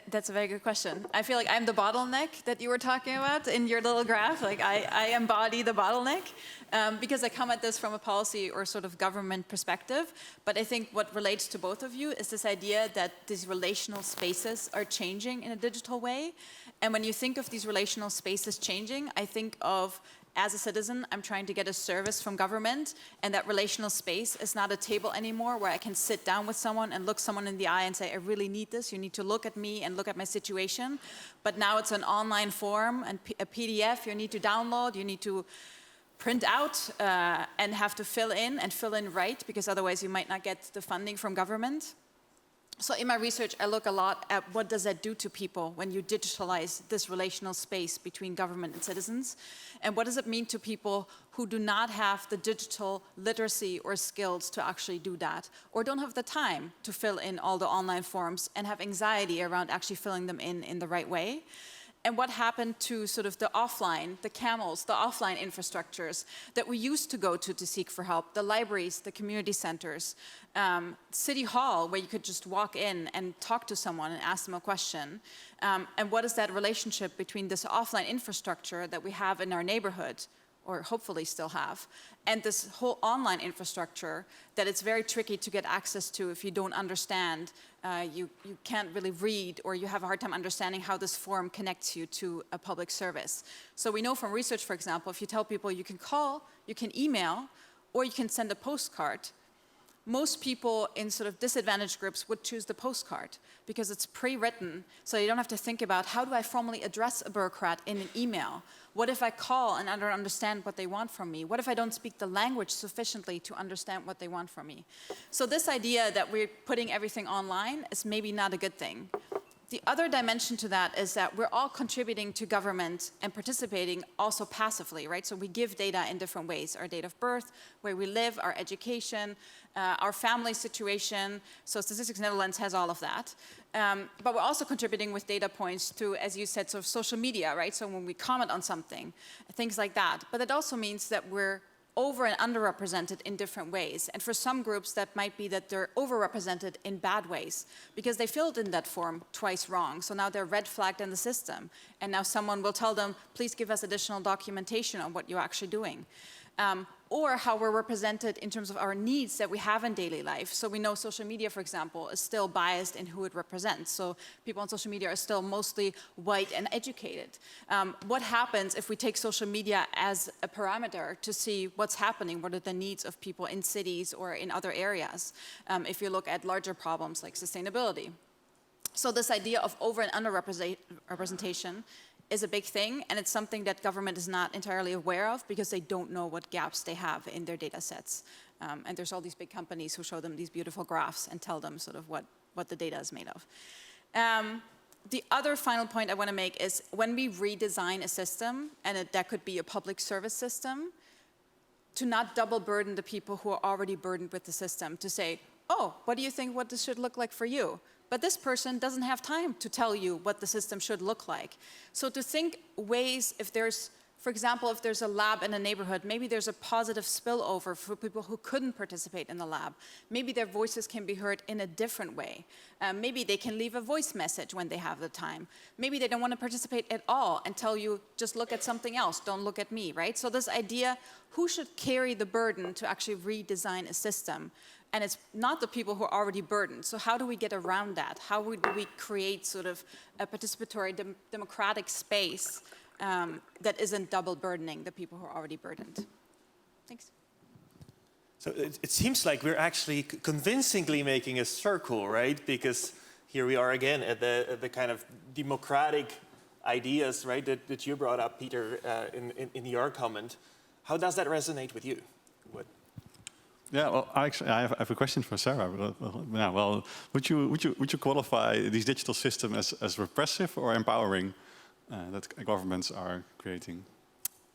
That's a very good question. I feel like I'm the bottleneck that you were talking about in your little graph. Like I embody the bottleneck because I come at this from a policy or sort of government perspective. But I think what relates to both of you is this idea that these relational spaces are changing in a digital way. And when you think of these relational spaces changing, I think of, as a citizen, I'm trying to get a service from government, and that relational space is not a table anymore where I can sit down with someone and look someone in the eye and say, I really need this, you need to look at me and look at my situation. But now it's an online form and a PDF you need to download, you need to print out and have to fill in right, because otherwise you might not get the funding from government. So in my research, I look a lot at what does that do to people when you digitalize this relational space between government and citizens? And what does it mean to people who do not have the digital literacy or skills to actually do that, or don't have the time to fill in all the online forms and have anxiety around actually filling them in the right way? And what happened to sort of the offline, the camels, the offline infrastructures that we used to go to seek for help, the libraries, the community centers, City Hall, where you could just walk in and talk to someone and ask them a question. And what is that relationship between this offline infrastructure that we have in our neighborhood, or hopefully still have, and this whole online infrastructure that it's very tricky to get access to if you don't understand, you can't really read, or you have a hard time understanding how this form connects you to a public service. So we know from research, for example, if you tell people you can call, you can email, or you can send a postcard, most people in sort of disadvantaged groups would choose the postcard because it's pre-written, so you don't have to think about how do I formally address a bureaucrat in an email? What if I call and I don't understand what they want from me? What if I don't speak the language sufficiently to understand what they want from me? So this idea that we're putting everything online is maybe not a good thing. The other dimension to that is that we're all contributing to government and participating also passively, right? So we give data in different ways, our date of birth, where we live, our education, our family situation. So Statistics Netherlands has all of that. But we're also contributing with data points to, as you said, sort of social media, right? So when we comment on something, things like that. But it also means that we're over and underrepresented in different ways. And for some groups, that might be that they're overrepresented in bad ways because they filled in that form twice wrong. So now they're red flagged in the system. And now someone will tell them, please give us additional documentation on what you're actually doing. Or how we're represented in terms of our needs that we have in daily life. So we know social media, for example, is still biased in who it represents. So people on social media are still mostly white and educated. What happens if we take social media as a parameter to see what's happening? What are the needs of people in cities or in other areas? If you look at larger problems like sustainability. So this idea of over and under representation is a big thing, and it's something that government is not entirely aware of because they don't know what gaps they have in their data sets. And there's all these big companies who show them these beautiful graphs and tell them sort of what the data is made of. The other final point I want to make is when we redesign a system, and that could be a public service system, to not double burden the people who are already burdened with the system, to say, oh, what do you think what this should look like for you? But this person doesn't have time to tell you what the system should look like. So to think ways, if there's, for example, if there's a lab in a neighborhood, maybe there's a positive spillover for people who couldn't participate in the lab. Maybe their voices can be heard in a different way. Maybe they can leave a voice message when they have the time. Maybe they don't want to participate at all and tell you, just look at something else, don't look at me, right? So this idea, who should carry the burden to actually redesign a system? And it's not the people who are already burdened. So how do we get around that? How do we create sort of a participatory, democratic space that isn't double burdening the people who are already burdened? Thanks. So it seems like we're actually convincingly making a circle, right? Because here we are again at the kind of democratic ideas, right, that you brought up, Pieter, in your comment. How does that resonate with you? Yeah, well, I have a question for Sarah. Would you qualify these digital systems as repressive or empowering that governments are creating?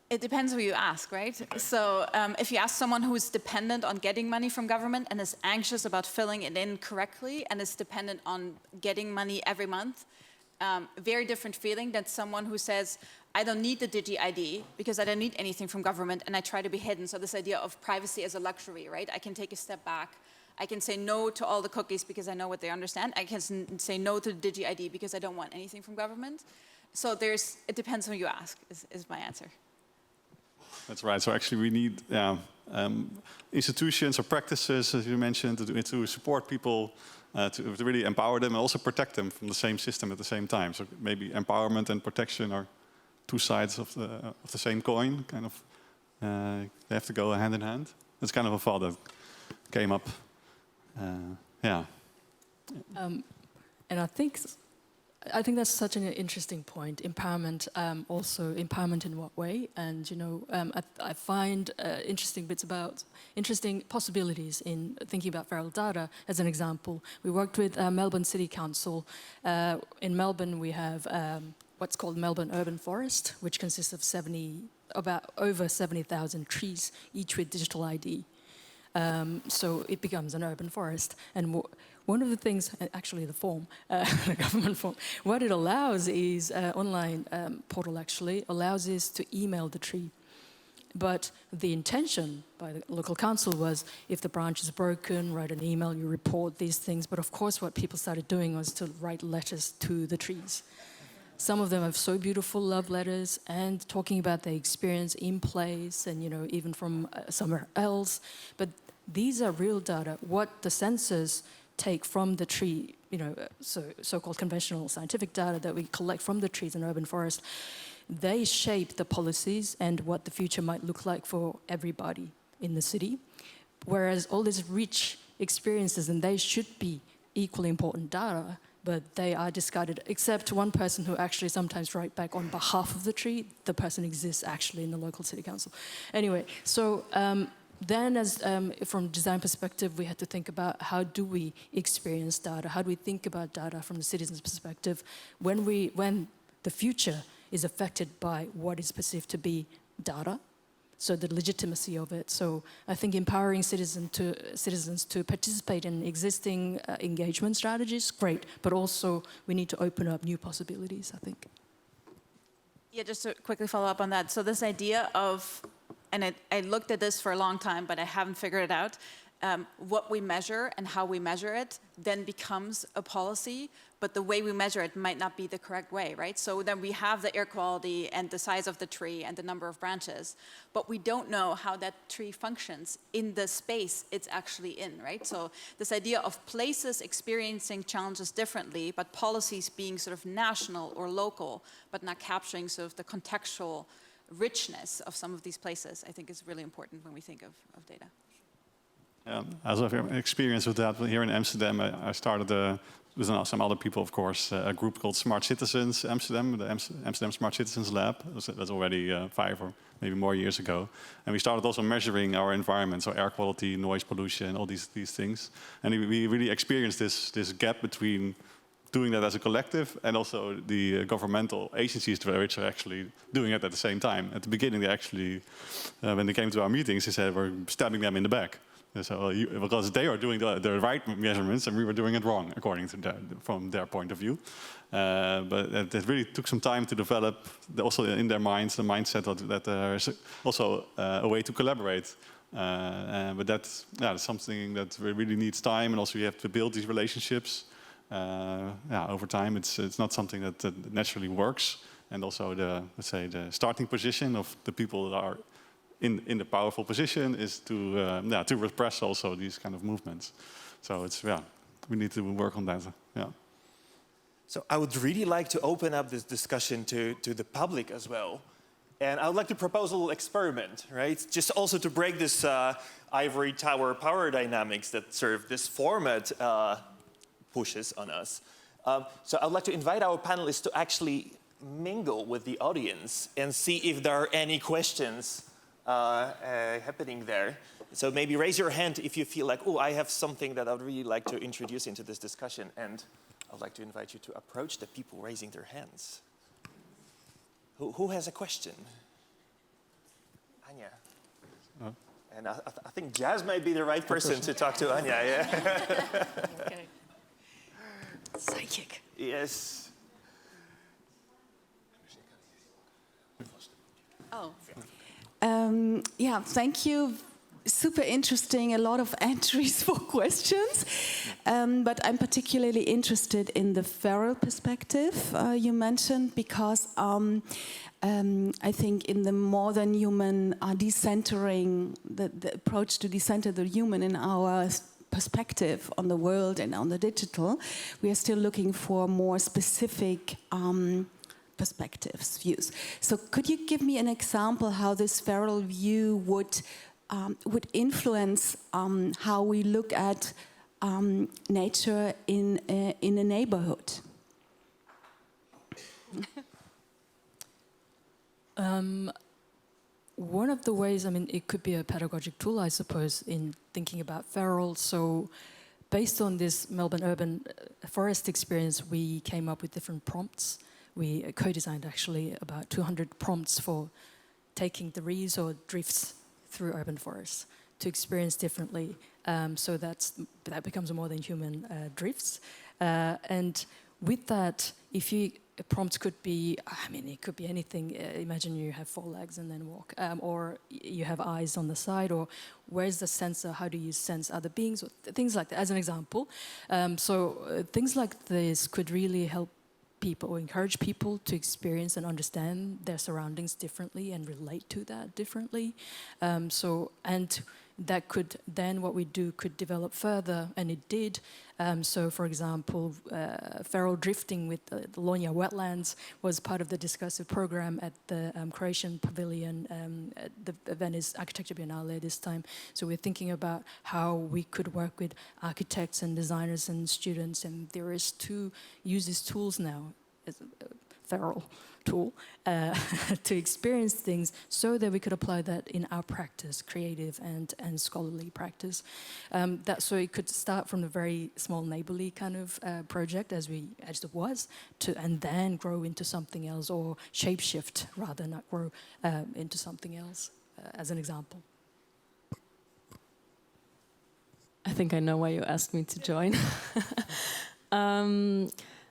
It depends who you ask, right? So if you ask someone who is dependent on getting money from government and is anxious about filling it in correctly and is dependent on getting money every month, very different feeling than someone who says, I don't need the Digi-ID because I don't need anything from government and I try to be hidden. So this idea of privacy as a luxury, right? I can take a step back. I can say no to all the cookies because I know what they understand. I can say no to the Digi-ID because I don't want anything from government. So it depends who you ask, is my answer. That's right. So actually we need institutions or practices, as you mentioned, to support people, to really empower them and also protect them from the same system at the same time. So maybe empowerment and protection are two sides of the same coin. Kind of, they have to go hand in hand. That's kind of a thought that came up. Yeah. And I think that's such an interesting point. Empowerment, also empowerment in what way? And I find interesting possibilities in thinking about feral data. As an example, we worked with Melbourne City Council. In Melbourne, we have what's called Melbourne Urban Forest, which consists of about over 70,000 trees, each with digital ID. So it becomes an urban forest. And one of the things, actually the form, the government form, what it allows is, online portal actually, allows us to email the tree. But the intention by the local council was, if the branch is broken, write an email, you report these things. But of course what people started doing was to write letters to the trees. Some of them have so beautiful love letters and talking about their experience in place and, even from somewhere else. But these are real data. What the sensors take from the tree, so-called conventional scientific data that we collect from the trees in urban forest, they shape the policies and what the future might look like for everybody in the city. Whereas all these rich experiences, and they should be equally important data, but they are discarded, except one person who actually sometimes write back on behalf of the tree. The person exists actually in the local city council. Anyway, so then from design perspective, we had to think about how do we experience data? How do we think about data from the citizen's perspective when the future is affected by what is perceived to be data? So the legitimacy of it. So I think empowering citizens to participate in existing engagement strategies, great, but also we need to open up new possibilities, I think. Yeah, just to quickly follow up on that. So this idea of, and I looked at this for a long time, but I haven't figured it out, what we measure and how we measure it then becomes a policy, but the way we measure it might not be the correct way, right? So then we have the air quality and the size of the tree and the number of branches, but we don't know how that tree functions in the space it's actually in, right? So this idea of places experiencing challenges differently, but policies being sort of national or local, but not capturing sort of the contextual richness of some of these places, I think is really important when we think of data. As I've experience with that here in Amsterdam, I started with some other people, of course, a group called Smart Citizens Amsterdam, the Amsterdam Smart Citizens Lab. That's already 5 or maybe more years ago. And we started also measuring our environment, so air quality, noise pollution, all these things. And we really experienced this gap between doing that as a collective and also the governmental agencies which are actually doing it at the same time. At the beginning, they actually, when they came to our meetings, they said we're stabbing them in the back. So because they are doing the right measurements and we were doing it wrong, according to from their point of view. But it really took some time to develop, also in their minds, the mindset that there's also a way to collaborate. But that's something that really needs time, and also you have to build these relationships. Over time, it's not something that naturally works. And also the starting position of the people that are in the powerful position is to repress also these kind of movements. So we need to work on that. So I would really like to open up this discussion to the public as well. And I would like to propose a little experiment, right? Just also to break this ivory tower power dynamics that sort of this format pushes on us. So I'd like to invite our panelists to actually mingle with the audience and see if there are any questions happening there. So maybe raise your hand if you feel like, oh, I have something that I would really like to introduce into this discussion. And I'd like to invite you to approach the people raising their hands. Who has a question? Anja. Oh. And I think Jazz might be the right person to talk to Anja. Yeah. Okay. Psychic. Yes. Oh. Yeah, thank you. Super interesting, a lot of entries for questions. But I'm particularly interested in the feral perspective you mentioned, because I think in the modern human decentering, the approach to decenter the human in our perspective on the world and on the digital, we are still looking for more specific perspectives, views. So could you give me an example how this feral view would influence how we look at nature in a neighborhood? One of the ways, I mean, it could be a pedagogic tool, I suppose, in thinking about feral. So based on this Melbourne urban forest experience, we came up with different prompts. We co-designed actually about 200 prompts for taking the reeds or drifts through urban forests to experience differently. So that becomes more than human drifts. And with that, prompts could be, I mean, it could be anything. Imagine you have 4 legs and then walk, or you have eyes on the side, or where's the sensor? How do you sense other beings? Or things like that, as an example. So things like this could really help people, or encourage people to experience and understand their surroundings differently and relate to that differently. And that could then, what we do could develop further, and it did. So for example, feral drifting with the Lonya wetlands was part of the discursive program at the Croatian Pavilion, at the Venice Architecture Biennale this time. So we're thinking about how we could work with architects and designers and students and theorists to use these tools now, as a feral tool, to experience things so that we could apply that in our practice, creative and scholarly practice. So it could start from a very small neighborly kind of project as it was, and then grow into something else, or shapeshift rather, not grow into something else, as an example. I think I know why you asked me to join.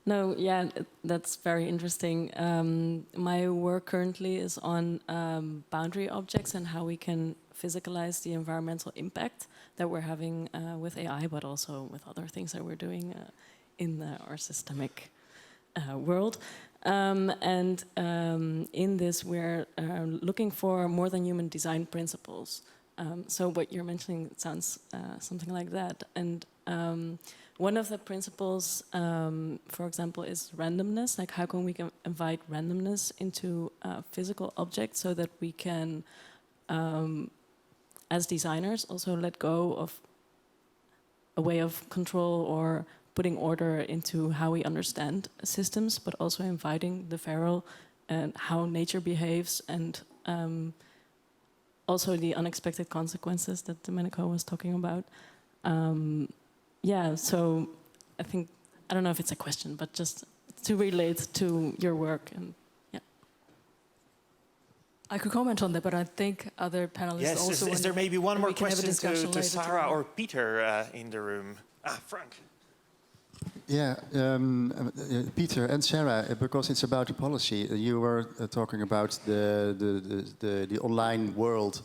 No, yeah, that's very interesting. My work currently is on boundary objects and how we can physicalize the environmental impact that we're having with AI, but also with other things that we're doing in our systemic world. In this, we're looking for more than human design principles. So what you're mentioning sounds something like that. And one of the principles, for example, is randomness. Like, how can we invite randomness into physical objects so that we can, as designers, also let go of a way of control or putting order into how we understand systems, but also inviting the feral and how nature behaves, and also the unexpected consequences that Domenico was talking about. Yeah, so I think, I don't know if it's a question, but just to relate to your work. And yeah, I could comment on that, but I think other panelists also... Yes, is there maybe one more question to Sarah or Pieter in the room? Frank. Yeah, Pieter and Sarah, because it's about the policy. You were talking about the online world,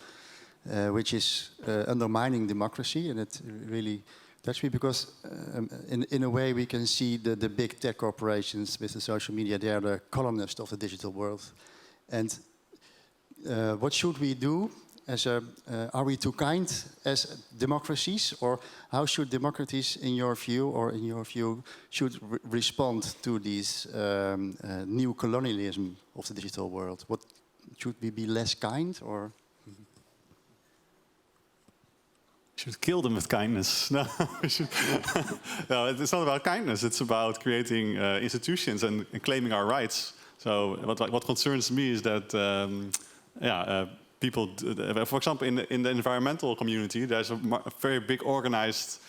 which is undermining democracy, and it really touched me because, in a way, we can see the big tech corporations with the social media. They are the columnists of the digital world, and what should we do? Are we too kind as democracies, or how should democracies, in your view, should respond to these new colonialism of the digital world? What should we be less kind, or? Should kill them with kindness. No, no, it's not about kindness. It's about creating institutions and claiming our rights. So what concerns me is that people, for example, in the environmental community, there's a very big organized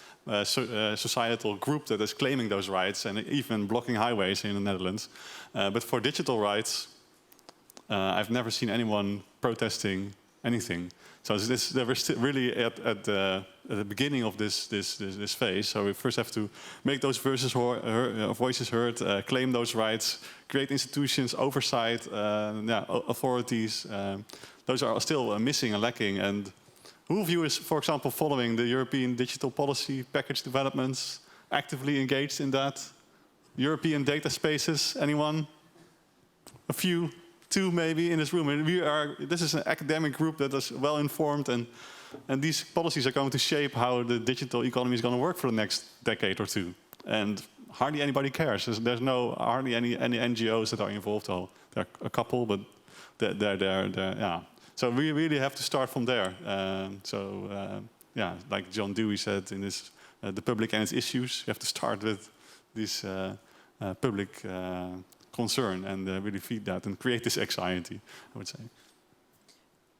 societal group that is claiming those rights and even blocking highways in the Netherlands. But for digital rights, I've never seen anyone protesting anything. So we're still really at the beginning of this phase. So we first have to make those voices heard, claim those rights, create institutions, oversight, authorities. Those are still missing and lacking. And who of you is, for example, following the European digital policy package developments, actively engaged in that? European data spaces, anyone? A few? Two maybe in this room, and this is an academic group that is well informed, and these policies are going to shape how the digital economy is going to work for the next decade or two. And hardly anybody cares. There's hardly any NGOs that are involved. Well, there are a couple, but they're. So we really have to start from there. Like John Dewey said in this, the public and its issues. You have to start with this public. Concern and really feed that and create this anxiety, I would say.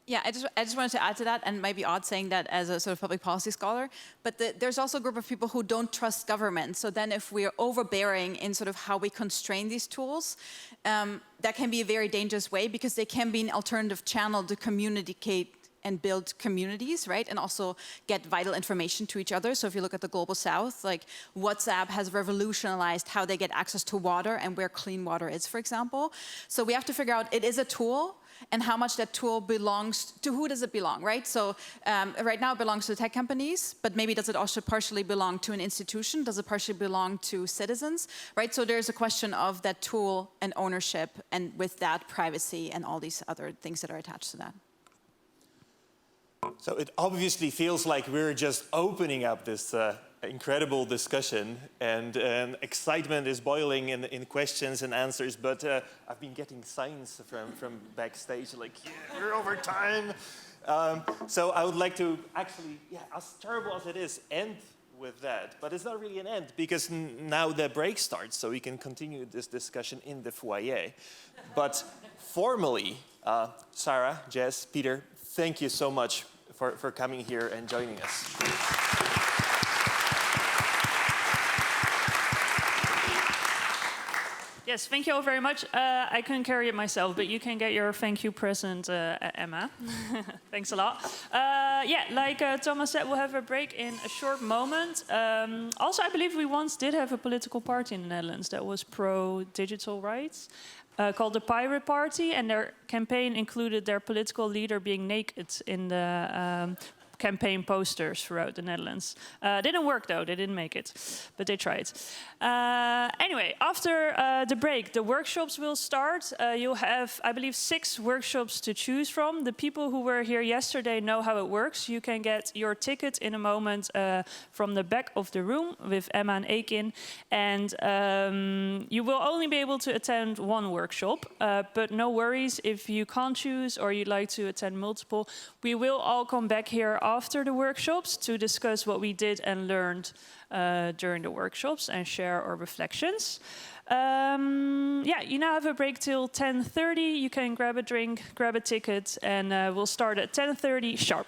Yeah, I just wanted to add to that, and maybe odd saying that as a sort of public policy scholar, but there's also a group of people who don't trust government. So then if we're overbearing in sort of how we constrain these tools, that can be a very dangerous way, because they can be an alternative channel to communicate and build communities, right? And also get vital information to each other. So if you look at the Global South, like WhatsApp has revolutionized how they get access to water and where clean water is, for example. So we have to figure out, it is a tool, and how much that tool belongs, to who does it belong, right? So right now it belongs to tech companies, but maybe does it also partially belong to an institution? Does it partially belong to citizens, right? So there's a question of that tool and ownership, and with that privacy and all these other things that are attached to that. So it obviously feels like we're just opening up this incredible discussion, and excitement is boiling in questions and answers, but I've been getting signs from backstage like, yeah, we're over time. So I would like to actually, as terrible as it is, end with that. But it's not really an end, because now the break starts, so we can continue this discussion in the foyer. But formally, Sarah, Jess, Pieter, thank you so much for coming here and joining us. Yes, thank you all very much. I couldn't carry it myself, but you can get your thank you present, Emma. Thanks a lot. Like Tomasz said, we'll have a break in a short moment. Also, I believe we once did have a political party in the Netherlands that was pro-digital rights. Called the Pirate Party, and their campaign included their political leader being naked in the campaign posters throughout the Netherlands. Didn't work though, they didn't make it, but they tried. Anyway, after the break, the workshops will start. You'll have, I believe, 6 workshops to choose from. The people who were here yesterday know how it works. You can get your ticket in a moment from the back of the room with Emma and Ekin, and you will only be able to attend one workshop, but no worries if you can't choose or you'd like to attend multiple. We will all come back here after the workshops to discuss what we did and learned during the workshops and share our reflections. You now have a break till 10:30. You can grab a drink, grab a ticket, and we'll start at 10:30 sharp.